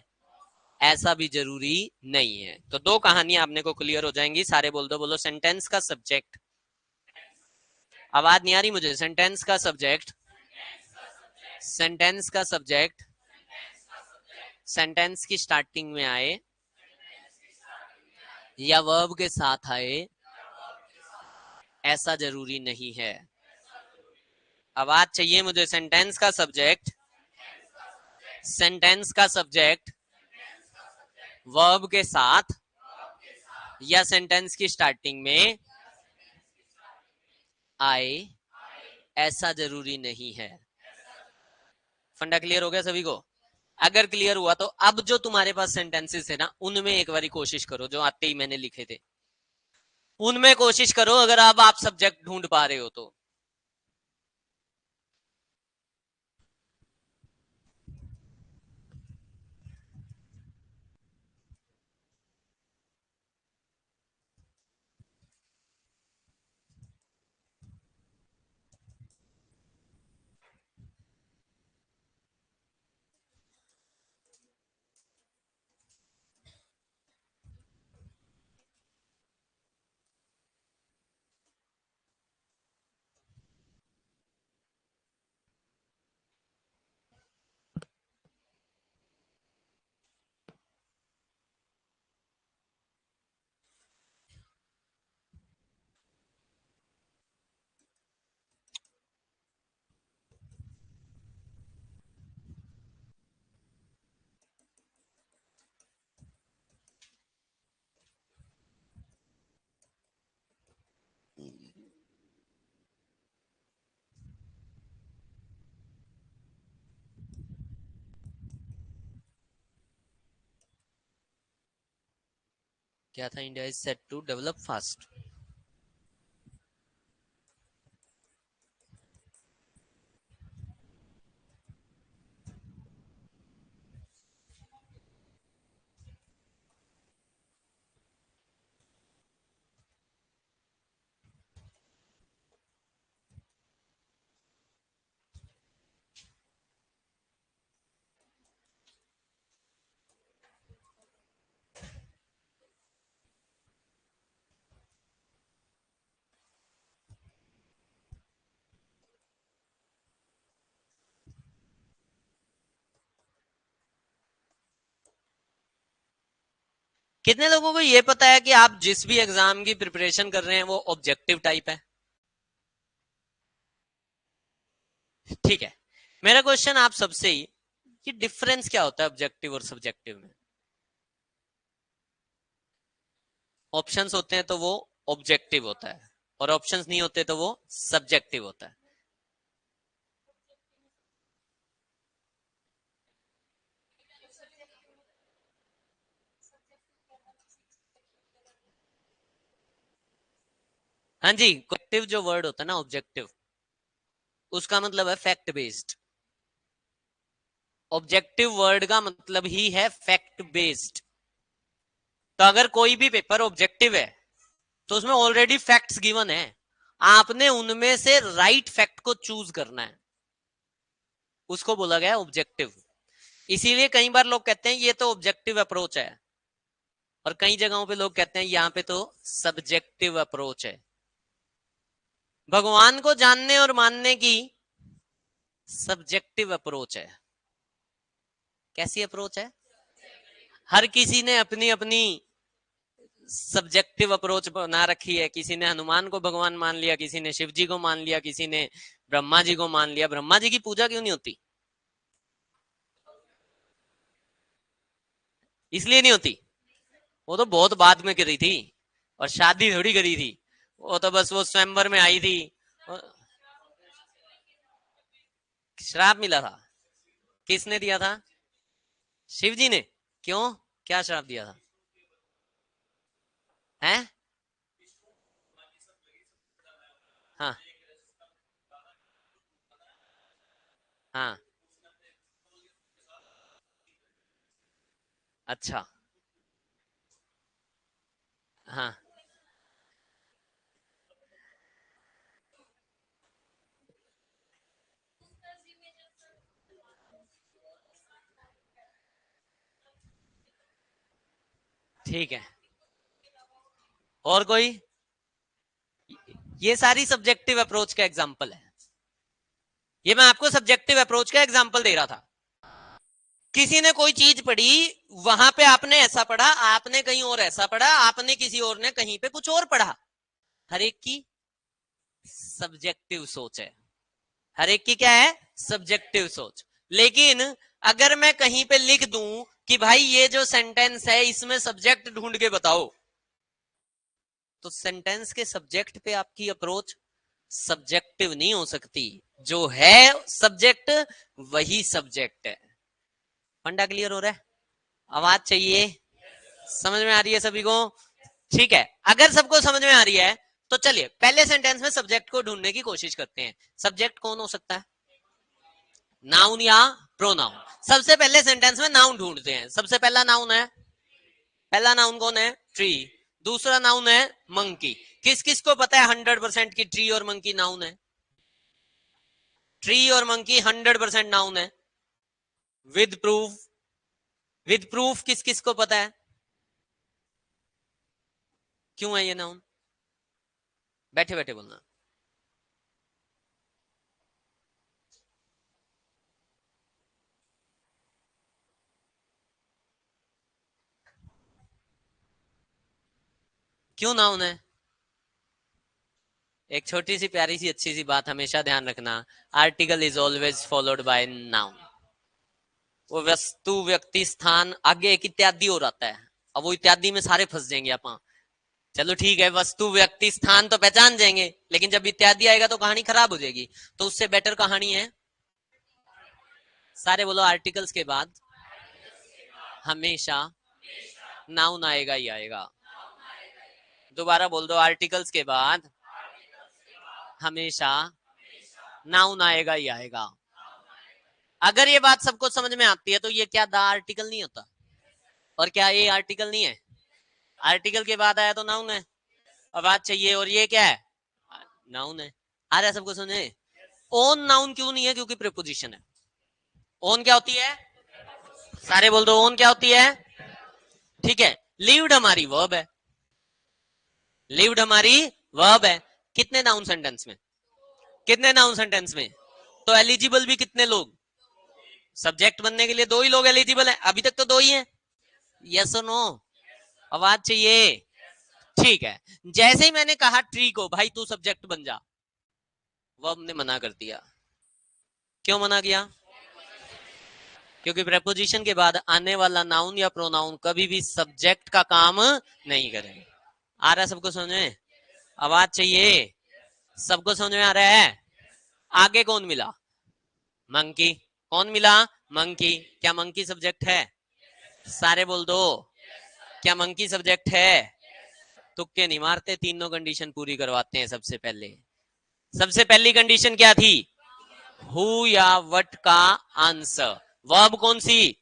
ऐसा भी जरूरी नहीं है। तो दो कहानियां आपने को क्लियर हो जाएंगी। सारे बोल दो, बोलो सेंटेंस का सब्जेक्ट। आवाज नहीं आ रही मुझे। सेंटेंस का सब्जेक्ट, सेंटेंस का सब्जेक्ट सेंटेंस की स्टार्टिंग में आए या वर्ब के साथ आए, ऐसा जरूरी नहीं है। आवाज चाहिए मुझे। सेंटेंस का सब्जेक्ट, सेंटेंस का सब्जेक्ट वर्ब के साथ या सेंटेंस की स्टार्टिंग में आए, ऐसा जरूरी नहीं है। फंडा क्लियर हो गया सभी को? अगर क्लियर हुआ तो अब जो तुम्हारे पास सेंटेंसेस है ना, उनमें एक बार कोशिश करो, जो आते ही मैंने लिखे थे उनमें कोशिश करो, अगर अब आप सब्जेक्ट ढूंढ पा रहे हो तो। क्या था? India is set to develop fast. कितने लोगों को ये पता है कि आप जिस भी एग्जाम की प्रिपरेशन कर रहे हैं वो ऑब्जेक्टिव टाइप है? ठीक है, मेरा क्वेश्चन आप सबसे ही, कि डिफरेंस क्या होता है ऑब्जेक्टिव और सब्जेक्टिव में? ऑप्शंस होते हैं तो वो ऑब्जेक्टिव होता है, और ऑप्शंस नहीं होते तो वो सब्जेक्टिव होता है। हाँ जी, ऑब्जेक्टिव जो वर्ड होता है ना, ऑब्जेक्टिव, उसका मतलब है फैक्ट बेस्ड। ऑब्जेक्टिव वर्ड का मतलब ही है फैक्ट बेस्ड। तो अगर कोई भी पेपर ऑब्जेक्टिव है तो उसमें ऑलरेडी फैक्ट्स गिवन है, आपने उनमें से राइट फैक्ट को चूज करना है, उसको बोला गया ऑब्जेक्टिव। इसीलिए कई बार लोग कहते हैं ये तो ऑब्जेक्टिव अप्रोच है, और कई जगहों पे लोग कहते हैं यहाँ पे तो सब्जेक्टिव अप्रोच है। भगवान को जानने और मानने की सब्जेक्टिव अप्रोच है। कैसी अप्रोच है? हर किसी ने अपनी अपनी सब्जेक्टिव अप्रोच बना रखी है। किसी ने हनुमान को भगवान मान लिया, किसी ने शिव जी को मान लिया, किसी ने ब्रह्मा जी को मान लिया। ब्रह्मा जी की पूजा क्यों नहीं होती? इसलिए नहीं होती, वो तो बहुत बाद में करी थी, और शादी थोड़ी करी थी, वो तो बस वो स्वयंवर में आई थी। श्राप मिला था? किसने दिया था? शिव जी ने? क्यों? क्या श्राप दिया था? हैं? हाँ हाँ। अच्छा। हाँ, ठीक है। और कोई? ये सारी सब्जेक्टिव अप्रोच का एग्जाम्पल है। ये मैं आपको सब्जेक्टिव अप्रोच का एग्जाम्पल दे रहा था। किसी ने कोई चीज पढ़ी, वहां पे आपने ऐसा पढ़ा, आपने कहीं और ऐसा पढ़ा, आपने किसी और ने कहीं पे कुछ और पढ़ा। हर एक की सब्जेक्टिव सोच है। हर एक की क्या है? सब्जेक्टिव सोच। लेकिन अगर मैं कहीं पे लिख दूं कि भाई ये जो सेंटेंस है इसमें सब्जेक्ट ढूंढ के बताओ, तो सेंटेंस के सब्जेक्ट पे आपकी अप्रोच सब्जेक्टिव नहीं हो सकती। जो है सब्जेक्ट, वही सब्जेक्ट है। फंडा क्लियर हो रहा है? आवाज चाहिए? समझ में आ रही है सभी को? ठीक है, अगर सबको समझ में आ रही है तो चलिए पहले सेंटेंस में सब्जेक्ट को ढूंढने की कोशिश करते हैं। सब्जेक्ट कौन हो सकता है? नाउन या प्रोनाउन? सबसे पहले सेंटेंस में नाउन ढूंढते हैं। सबसे पहला नाउन है, पहला नाउन कौन है? ट्री। दूसरा नाउन है मंकी। किस किस को पता है 100% की ट्री और मंकी नाउन है? ट्री और मंकी 100% नाउन है, विद प्रूफ। विद प्रूफ किस किस को पता है? क्यों है ये नाउन? बैठे बैठे बोलना। क्यों नाउन है? एक छोटी सी प्यारी सी अच्छी सी बात हमेशा ध्यान रखना, article is always followed by noun. वो वस्तु, व्यक्ति, स्थान, आगे एक इत्यादि हो जाता है। अब वो इत्यादि में सारे फंस जाएंगे आप। चलो ठीक है, वस्तु, व्यक्ति, स्थान तो पहचान जाएंगे, लेकिन जब इत्यादि आएगा तो कहानी खराब हो जाएगी। तो उससे बेटर कहानी है, सारे बोलो, आर्टिकल्स के बाद हमेशा नाउन आएगा ही आएगा। दोबारा बोल दो, आर्टिकल्स के बाद हमेशा नाउन आएगा ही आएगा। अगर ये बात सबको समझ में आती है तो ये क्या द आर्टिकल नहीं होता? और क्या ये आर्टिकल नहीं है? आर्टिकल के बाद आया तो नाउन है। अब बात चाहिए, और ये क्या है? नाउन है। आ रहा है सबको समझे? ओन नाउन क्यों नहीं है? क्योंकि प्रीपोजिशन है। ओन क्या होती है? सारे बोल दो, ओन क्या होती है? ठीक है, लीव्ड हमारी वर्ब है। लीव्ड हमारी वर्ब है। कितने नाउन सेंटेंस में? कितने नाउन सेंटेंस में? तो एलिजिबल भी कितने लोग? सब्जेक्ट बनने के लिए दो ही लोग एलिजिबल हैं, अभी तक तो दो ही हैं। यस और नो? आवाज चाहिए, ठीक है। जैसे ही मैंने कहा ट्री को भाई तू सब्जेक्ट बन जा, वो हमने मना कर दिया। क्यों मना किया? क्योंकि प्रेपोजिशन के बाद आने वाला नाउन या प्रोनाउन कभी भी सब्जेक्ट का काम नहीं करेगा। आ रहा है सबको समझ में? आवाज चाहिए, सबको समझ में आ रहा है? आगे कौन मिला? मंकी। कौन मिला? मंकी। क्या मंकी सब्जेक्ट है? सारे बोल दो, क्या मंकी सब्जेक्ट है? तुक्के नहीं मारते, तीनों कंडीशन पूरी करवाते हैं। सबसे पहले, सबसे पहली कंडीशन क्या थी? हु या वट का आंसर। वर्ब कौन सी?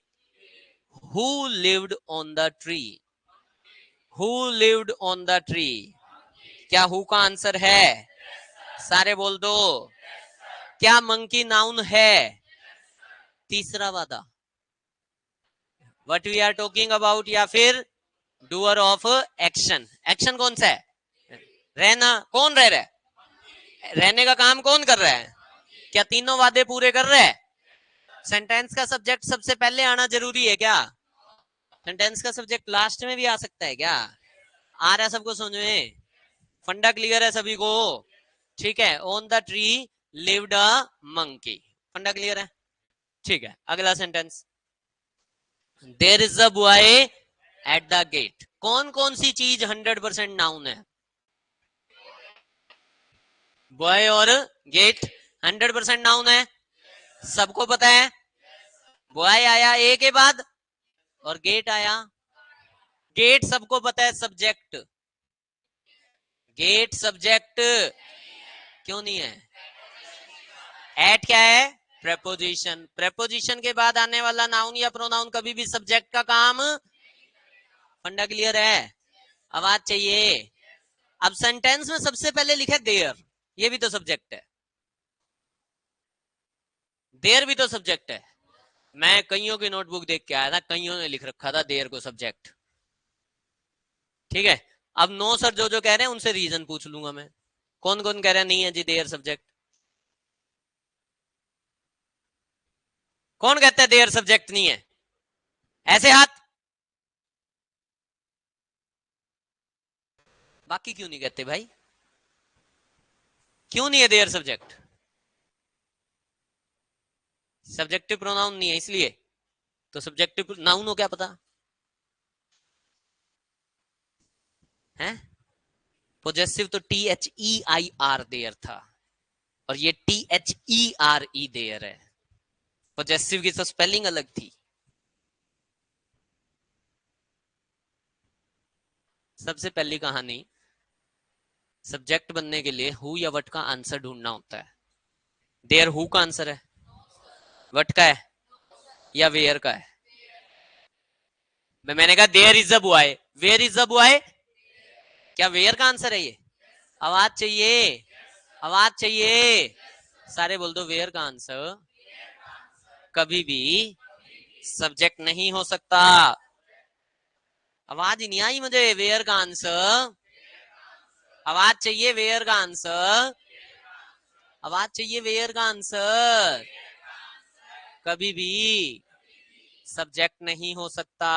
Who lived on the tree. Who lived on the tree. क्या हु का आंसर है? सारे बोल दो। क्या मंकी नाउन है? तीसरा वादा, what we are talking about, या फिर डूअर ऑफ एक्शन। एक्शन कौन सा है? रहना। कौन रह रहा है? रहने का काम कौन कर रहा है? क्या तीनों वादे पूरे कर रहे हैं? सेंटेंस का सब्जेक्ट सबसे पहले आना जरूरी है क्या? सेंटेंस का सब्जेक्ट लास्ट में भी आ सकता है क्या? आ रहा है सबको समझ में? फंडा क्लियर है सभी को? ठीक है। On the tree lived a monkey. Funda clear है? ठीक है। अगला sentence, there is a boy at the gate. कौन कौन सी चीज 100% नाउन है? बॉय और गेट 100% नाउन है, सबको पता है। बॉय आया ए के बाद और गेट आया। गेट सबको पता है सब्जेक्ट। गेट सब्जेक्ट क्यों नहीं है? एट क्या है? प्रेपोजिशन। प्रेपोजिशन के बाद आने वाला नाउन या प्रोनाउन कभी भी सब्जेक्ट का काम। फंडा क्लियर है? आवाज चाहिए। अब सेंटेंस में सबसे पहले लिखा है देयर, ये भी तो सब्जेक्ट है। देयर भी तो सब्जेक्ट है। मैं कईयों की नोटबुक देख के आया था, कईयों ने लिख रखा था देयर को सब्जेक्ट। ठीक है। अब नो सर जो जो कह रहे हैं उनसे रीजन पूछ लूंगा मैं, कौन कौन कह रहा है नहीं है जी देयर सब्जेक्ट। कौन कहता है देयर सब्जेक्ट नहीं है? ऐसे हाथ। बाकी क्यों नहीं कहते भाई? क्यों नहीं है देयर सब्जेक्ट? सब्जेक्टिव प्रोनाउन नहीं है इसलिए। तो सब्जेक्टिव नाउन हो क्या पता है? पोजेसिव तो THEIR देयर था, और ये THERE देयर है। पोजेसिव की तो स्पेलिंग अलग थी। सबसे पहली कहानी, सब्जेक्ट बनने के लिए हु या वट का आंसर ढूंढना होता है। देयर हु का आंसर है, वट का है या वेयर का है? मैंने कहा there is a boy, where is a boy. क्या वेयर का आंसर है ये? आवाज चाहिए, आवाज चाहिए। सारे बोल दो, वेयर का आंसर कभी भी सब्जेक्ट नहीं हो सकता। आवाज ही नहीं आई मुझे। वेयर का आंसर, आवाज चाहिए। वेयर का आंसर, आवाज चाहिए। वेयर का आंसर कभी भी सब्जेक्ट नहीं हो सकता।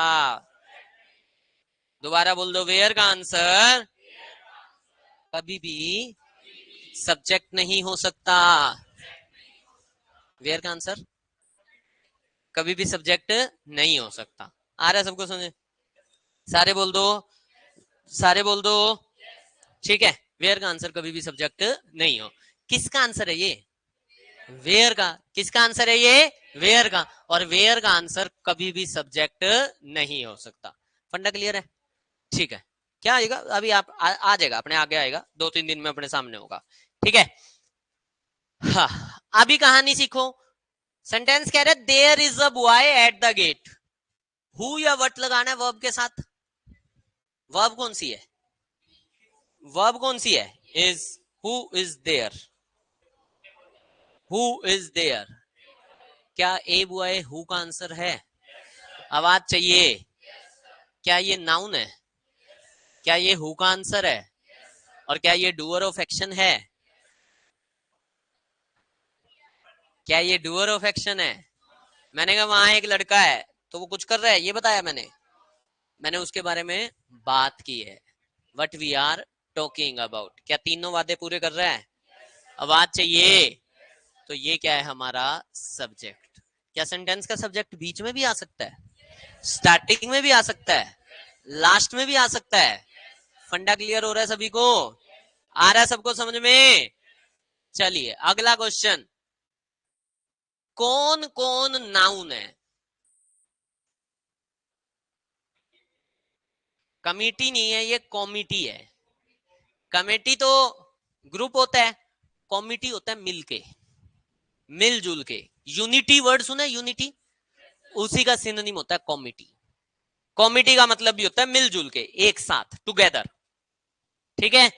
दोबारा बोल दो, वेयर का आंसर कभी भी सब्जेक्ट नहीं हो सकता। वेयर का आंसर कभी भी सब्जेक्ट नहीं हो सकता। आ रहा है सबको समझे? सारे बोल दो, सारे बोल दो। ठीक है। वेयर का आंसर कभी भी सब्जेक्ट नहीं हो। किसका आंसर है ये? वेयर का। किसका आंसर है ये? वेयर का। और वेयर का आंसर कभी भी सब्जेक्ट नहीं हो सकता। फंडा क्लियर है? ठीक है। क्या आएगा अभी? आप आ जाएगा, अपने आगे आएगा, 2-3 दिन में अपने सामने होगा। ठीक है। हाँ, अभी कहानी सीखो। सेंटेंस कह रहे there is a boy at the gate. Who या वट लगाना है वर्ब के साथ। वर्ब कौन सी है? वर्ब कौन सी है? Is. Who is there? Who is there? क्या ए बॉय हु का आंसर है? आवाज चाहिए। क्या ये नाउन है? क्या ये हु का आंसर है? और क्या ये डूअर ऑफ एक्शन है? क्या ये डूअर ऑफ एक्शन है? मैंने कहा वहां एक लड़का है तो वो कुछ कर रहा है, ये बताया मैंने। मैंने उसके बारे में बात की है, what we are talking about. क्या तीनों वादे पूरे कर रहा है? आवाज चाहिए। तो ये क्या है हमारा सब्जेक्ट। क्या सेंटेंस का सब्जेक्ट बीच में भी आ सकता है, स्टार्टिंग में भी आ सकता है, लास्ट में भी आ सकता है? फंडा क्लियर हो रहा है सभी को? आ रहा है सबको समझ में? चलिए अगला क्वेश्चन, कौन कौन नाउन है? कमिटी नहीं है, ये कॉमिटी है। कमेटी तो ग्रुप होता है, कॉमिटी होता है मिलके, मिलजुल के। यूनिटी वर्ड सुना है? यूनिटी, उसी का सिनोनिम होता है कॉमिटी। कॉमिटी का मतलब भी होता है मिलजुल के, एक साथ, टुगेदर। ठीक है,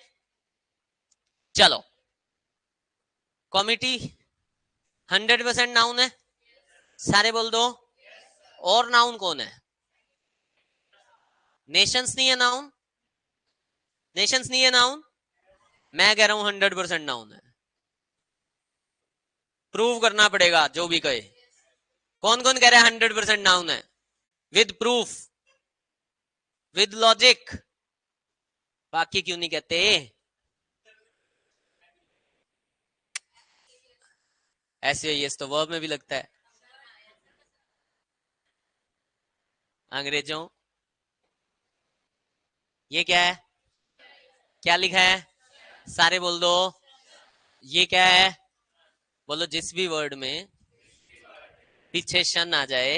चलो। कॉमिटी 100% नाउन है, सारे बोल दो। और नाउन कौन है? नेशंस नहीं है नाउन, नेशंस नहीं है नाउन। मैं कह रहा हूं 100% नाउन है। प्रूव करना पड़ेगा जो भी कहे। कौन कौन कह रहा है 100% नाउन है? With proof, with logic. बाकी क्यों नहीं कहते? ऐसे ये तो वर्ब में भी लगता है। अंग्रेजों, ये क्या है? क्या लिखा है? सारे बोल दो। ये क्या है? बोलो। जिस भी वर्ड में पीछे शन आ जाए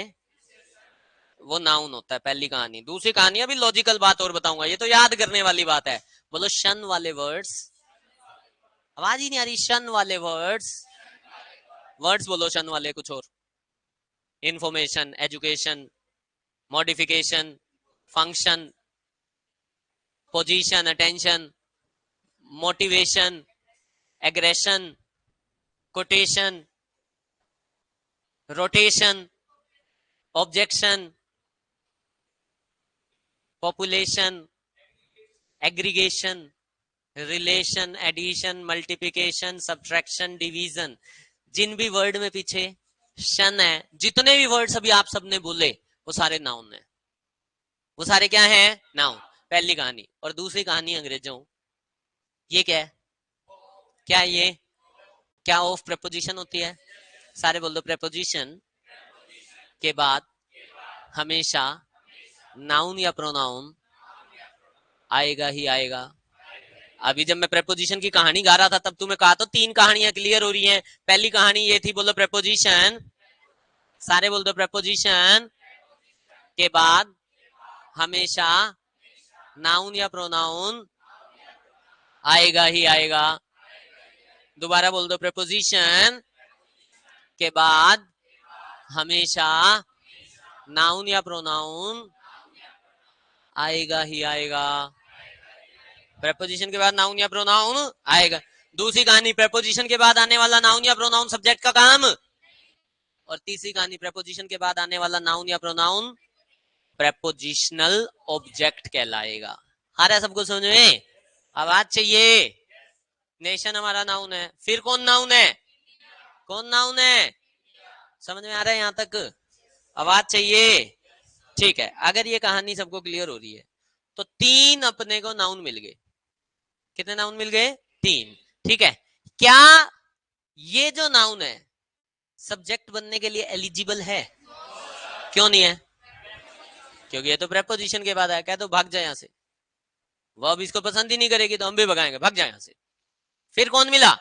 वो नाउन होता है, पहली कहानी। दूसरी कहानी अभी लॉजिकल बात और बताऊंगा, ये तो याद करने वाली बात है। बोलो शन वाले वर्ड्स, आवाज ही नहीं आ रही। शन वाले वर्ड्स, वर्ड्स बोलो शन वाले कुछ और। Information, education, modification, function, position, attention, motivation, aggression, quotation, rotation, objection, population, aggregation, relation, addition, multiplication, subtraction, division. जिन भी वर्ड में पीछे शन है, जितने भी वर्ड्स अभी आप सबने बोले वो सारे नाउन है। वो सारे क्या हैं? नाउन। पहली कहानी। और दूसरी कहानी अंग्रेजों, ये क्या है? क्या है ये? क्या ऑफ प्रेपोजिशन होती है? सारे बोल दो। प्रेपोजिशन के बाद हमेशा नाउन या प्रोनाउन आएगा ही आएगा। अभी जब मैं प्रेपोजिशन की कहानी गा रहा था तब तुम्हें कहा तो 3 कहानियां क्लियर हो रही हैं। पहली कहानी ये थी, बोलो प्रेपोजिशन। सारे बोल दो। प्रेपोजिशन के बाद हमेशा नाउन या प्रोनाउन आएगा ही आएगा। दोबारा बोल दो। प्रेपोजिशन के बाद हमेशा नाउन या प्रोनाउन आएगा ही आएगा। प्रेपोजिशन के बाद नाउन या प्रोनाउन आएगा। दूसरी कहानी, प्रेपोजिशन के बाद आने वाला नाउन या प्रोनाउन सब्जेक्ट का काम। और तीसरी कहानी, प्रेपोजिशन के बाद आने वाला नाउन या प्रोनाउन प्रेपोजिशनल ऑब्जेक्ट कहलाएगा। आ रहा है सबको समझ में? आवाज चाहिए। नेशन हमारा नाउन है। फिर कौन नाउन है? कौन नाउन है? समझ में आ रहा है यहां तक? आवाज चाहिए। ठीक है, अगर ये कहानी सबको क्लियर हो रही है तो 3 अपने को नाउन मिल गए। कितने नाउन मिल गए? 3। ठीक है, क्या ये जो नाउन है सब्जेक्ट बनने के लिए एलिजिबल है? क्यों नहीं है? क्योंकि ये तो प्रेपोजिशन के बाद आया। क्या तो भाग जाए यहां से, वो अब इसको पसंद ही नहीं करेगी तो हम भी भगाएंगे, भाग जाए यहां से। फिर कौन मिला?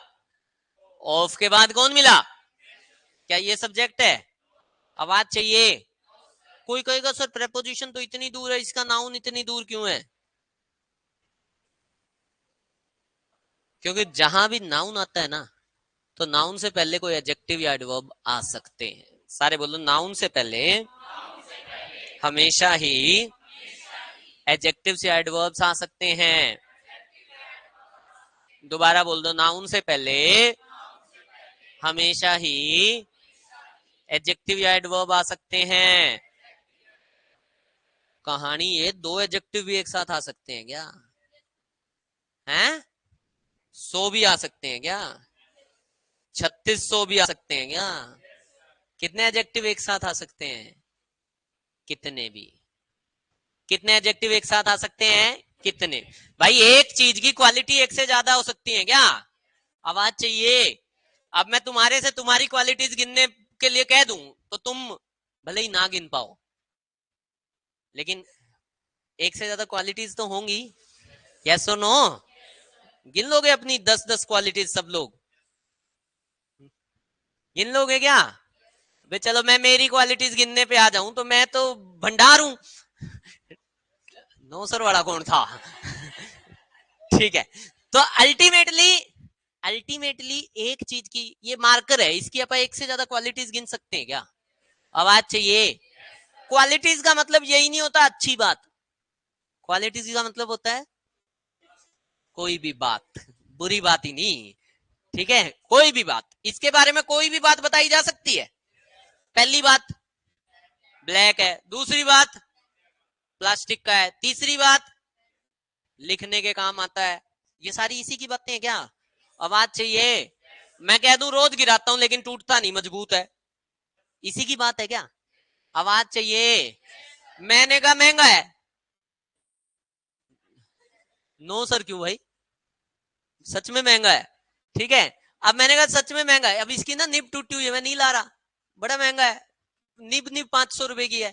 ऑफ के बाद कौन मिला? क्या ये सब्जेक्ट है? आवाज चाहिए। कोई कहेगा सर प्रेपोजिशन तो इतनी दूर है, इसका नाउन इतनी दूर क्यों है? क्योंकि जहां भी नाउन आता है ना, तो नाउन से पहले कोई एडजेक्टिव या एडवर्ब आ सकते हैं। सारे बोलो। नाउन से पहले हमेशा ही एडजेक्टिव या एडवर्ब्स आ सकते हैं। दोबारा बोल दो। नाउन से पहले हमेशा ही एडजेक्टिव या एडवर्ब आ सकते हैं। कहानी ये 2 एडजेक्टिव भी एक साथ आ सकते हैं क्या? हैं? 100 भी आ सकते हैं क्या? 3600 भी आ सकते हैं क्या? कितने एडजेक्टिव एक साथ आ सकते हैं? कितने भी। कितने एडजेक्टिव एक साथ आ सकते हैं? कितने? भाई एक चीज की क्वालिटी एक से ज्यादा हो सकती है क्या? आवाज चाहिए। अब मैं तुम्हारे से तुम्हारी क्वालिटीज गिनने के लिए कह दूं तो तुम भले ही ना गिन पाओ, लेकिन एक से ज्यादा क्वालिटीज तो होंगी। यस और नो? गिन लोगे अपनी 10-10 क्वालिटीज सब लोग? गिन लोगे क्या? भाई चलो मैं मेरी क्वालिटीज गिनने पे आ जाऊं तो मैं तो भंडार हूं। नौसर वाला कौन था? ठीक है। तो अल्टीमेटली अल्टीमेटली एक चीज की ये मार्कर है, इसकी अपन एक से ज्यादा क्वालिटीज गिन सकते हैं क्या? आवाज चाहिए। क्वालिटीज का मतलब यही नहीं होता अच्छी बात, क्वालिटीज का मतलब होता है कोई भी बात, बुरी बात ही नहीं। ठीक है, कोई भी बात, इसके बारे में कोई भी बात बताई जा सकती है। पहली बात ब्लैक है, दूसरी बात प्लास्टिक का है, तीसरी बात लिखने के काम आता है। ये सारी इसी की बातें हैं क्या? आवाज चाहिए। मैं कह दूं रोज गिराता हूं लेकिन टूटता नहीं, मजबूत है, इसी की बात है क्या? आवाज चाहिए। मैंने कहा महंगा है। नो सर क्यों भाई, सच में महंगा है। ठीक है, अब मैंने कहा सच में महंगा है, अब इसकी ना निब टूटी हुई है, मैं नहीं ला रहा, बड़ा महंगा है, निब निब 500 रुपए की है।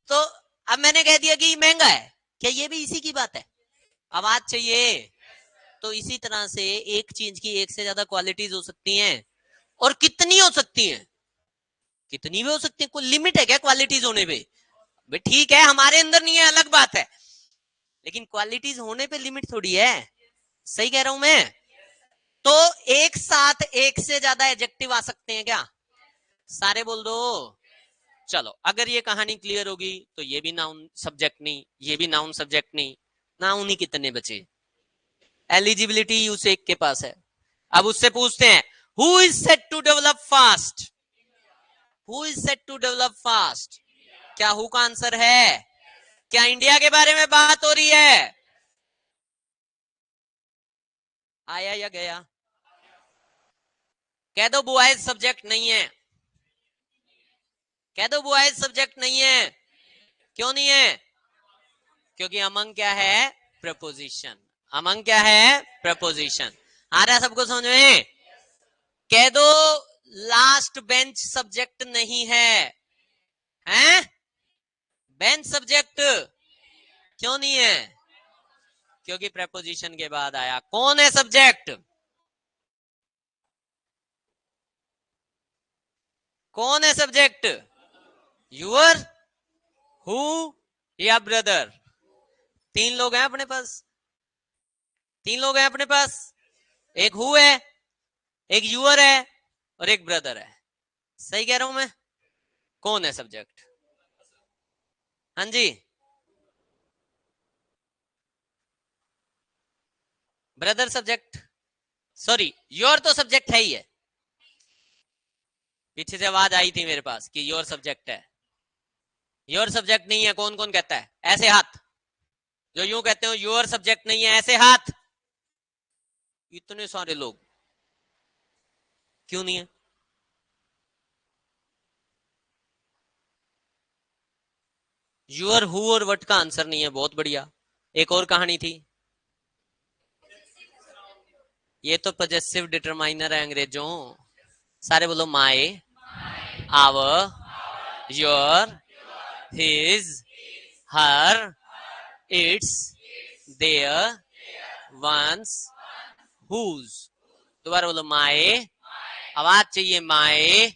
तो अब मैंने कह दिया कि महंगा है, क्या ये भी इसी की बात है? आवाज चाहिए। तो इसी तरह से एक चीज की एक से ज्यादा क्वालिटीज हो सकती हैं, और कितनी हो सकती हैं? कितनी भी हो सकती है, कोई लिमिट है क्या क्वालिटीज होने पे? भाई ठीक है हमारे अंदर नहीं है, अलग बात है, लेकिन क्वालिटीज होने पे लिमिट थोड़ी है। सही कह रहा हूं मैं? तो एक साथ एक से ज्यादा एडजेक्टिव आ सकते हैं क्या? सारे बोल दो। चलो अगर ये कहानी क्लियर होगी तो ये भी नाउन सब्जेक्ट नहीं, ये भी नाउन सब्जेक्ट नहीं, नाउन ही कितने बचे? एलिजिबिलिटी यूज एक के पास है। अब उससे पूछते हैं who is set to develop fast? Who is set to develop fast? क्या हु का आंसर है? क्या इंडिया के बारे में बात हो रही है? आया या गया? कह दो बॉयज सब्जेक्ट नहीं है, कह दो बॉयज सब्जेक्ट नहीं है। क्यों नहीं है? क्योंकि अमंग क्या है? प्रपोजिशन। अमंग क्या है? प्रपोजिशन। आ रहा है सबको समझ में? कह दो लास्ट बेंच सब्जेक्ट नहीं है, हैं? बेंच सब्जेक्ट क्यों नहीं है? क्योंकि प्रपोजिशन के बाद आया। कौन है सब्जेक्ट? कौन है सब्जेक्ट? यूअर, हु या ब्रदर? तीन लोग हैं अपने पास, तीन लोग हैं अपने पास, एक हु है, एक यूअर है, और एक ब्रदर है। सही कह रहा हूं मैं? कौन है सब्जेक्ट? हाँ जी, ब्रदर सब्जेक्ट, सॉरी योर तो सब्जेक्ट है ही है। पीछे से आवाज आई थी मेरे पास कि योर सब्जेक्ट है। योर सब्जेक्ट नहीं है, कौन कौन कहता है? ऐसे हाथ जो यूं कहते हो योर सब्जेक्ट नहीं है, ऐसे हाथ। इतने सारे लोग, क्यों नहीं है? यूर, हु और वट का आंसर नहीं है, बहुत बढ़िया। एक और कहानी थी, ये तो पजेसिव डिटरमाइनर है अंग्रेजों। सारे बोलो my, our, your, his, her, its, their, one's, whose. दोबारा बोलो माई, आवाज चाहिए, my,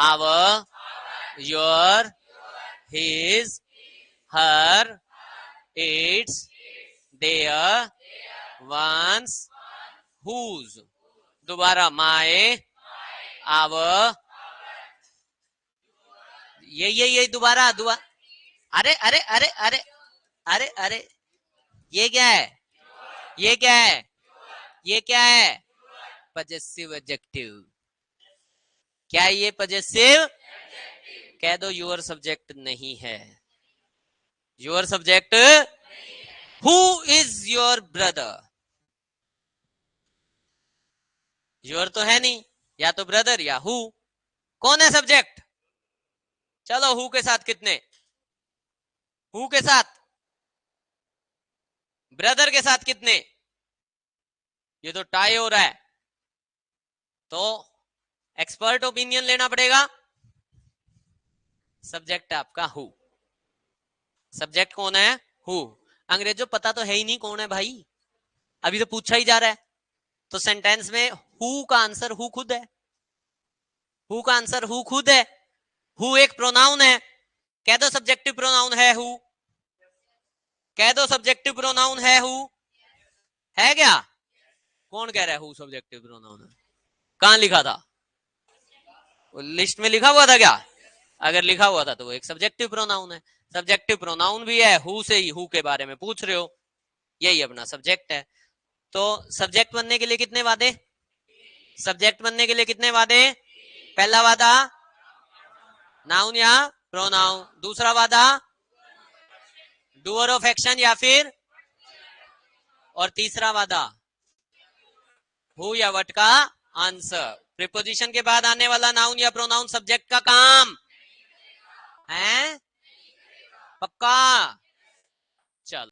our, your, his, her, its, their, one's, whose. दोबारा माई, आवर, ये दोबारा दोबारा। अरे अरे अरे अरे अरे अरे, ये क्या है? ये क्या है? ये क्या है? Possessive adjective. क्या है ये? पजेसिव। कह दो यूर सब्जेक्ट नहीं है, your subject. Who is your brother? Your तो है नहीं, या तो ब्रदर या हु। कौन है सब्जेक्ट? चलो हु के साथ कितने? हु के साथ, ब्रदर के साथ कितने, ये तो टाई हो रहा है, तो एक्सपर्ट ओपिनियन लेना पड़ेगा। सब्जेक्ट आपका हु, सब्जेक्ट कौन है, हु। अंग्रेजों पता तो है ही नहीं कौन है भाई, अभी तो पूछा ही जा रहा है। तो सेंटेंस में हु का आंसर हु खुद है, हु का आंसर हु खुद है। हु एक प्रोनाउन है, कह दो सब्जेक्टिव प्रोनाउन है हु, कह दो सब्जेक्टिव प्रोनाउन है हु, है क्या, कौन कह रहा है हु सब्जेक्टिव प्रोनाउन है, कहां लिखा था, लिस्ट में लिखा हुआ था क्या, अगर लिखा हुआ था तो वो एक सब्जेक्टिव प्रोनाउन है। सब्जेक्टिव प्रोनाउन भी है, हु से ही हु के बारे में पूछ रहे हो, यही अपना सब्जेक्ट है। तो सब्जेक्ट बनने के लिए कितने वादे, सब्जेक्ट बनने के लिए कितने वादे, पहला वादा नाउन या प्रोनाउन, दूसरा वादा डूअर ऑफ एक्शन या फिर, और तीसरा वादा हु या व्हाट का आंसर। प्रीपोजिशन के बाद आने वाला नाउन या प्रोनाउन सब्जेक्ट का काम है, पक्का, चलो।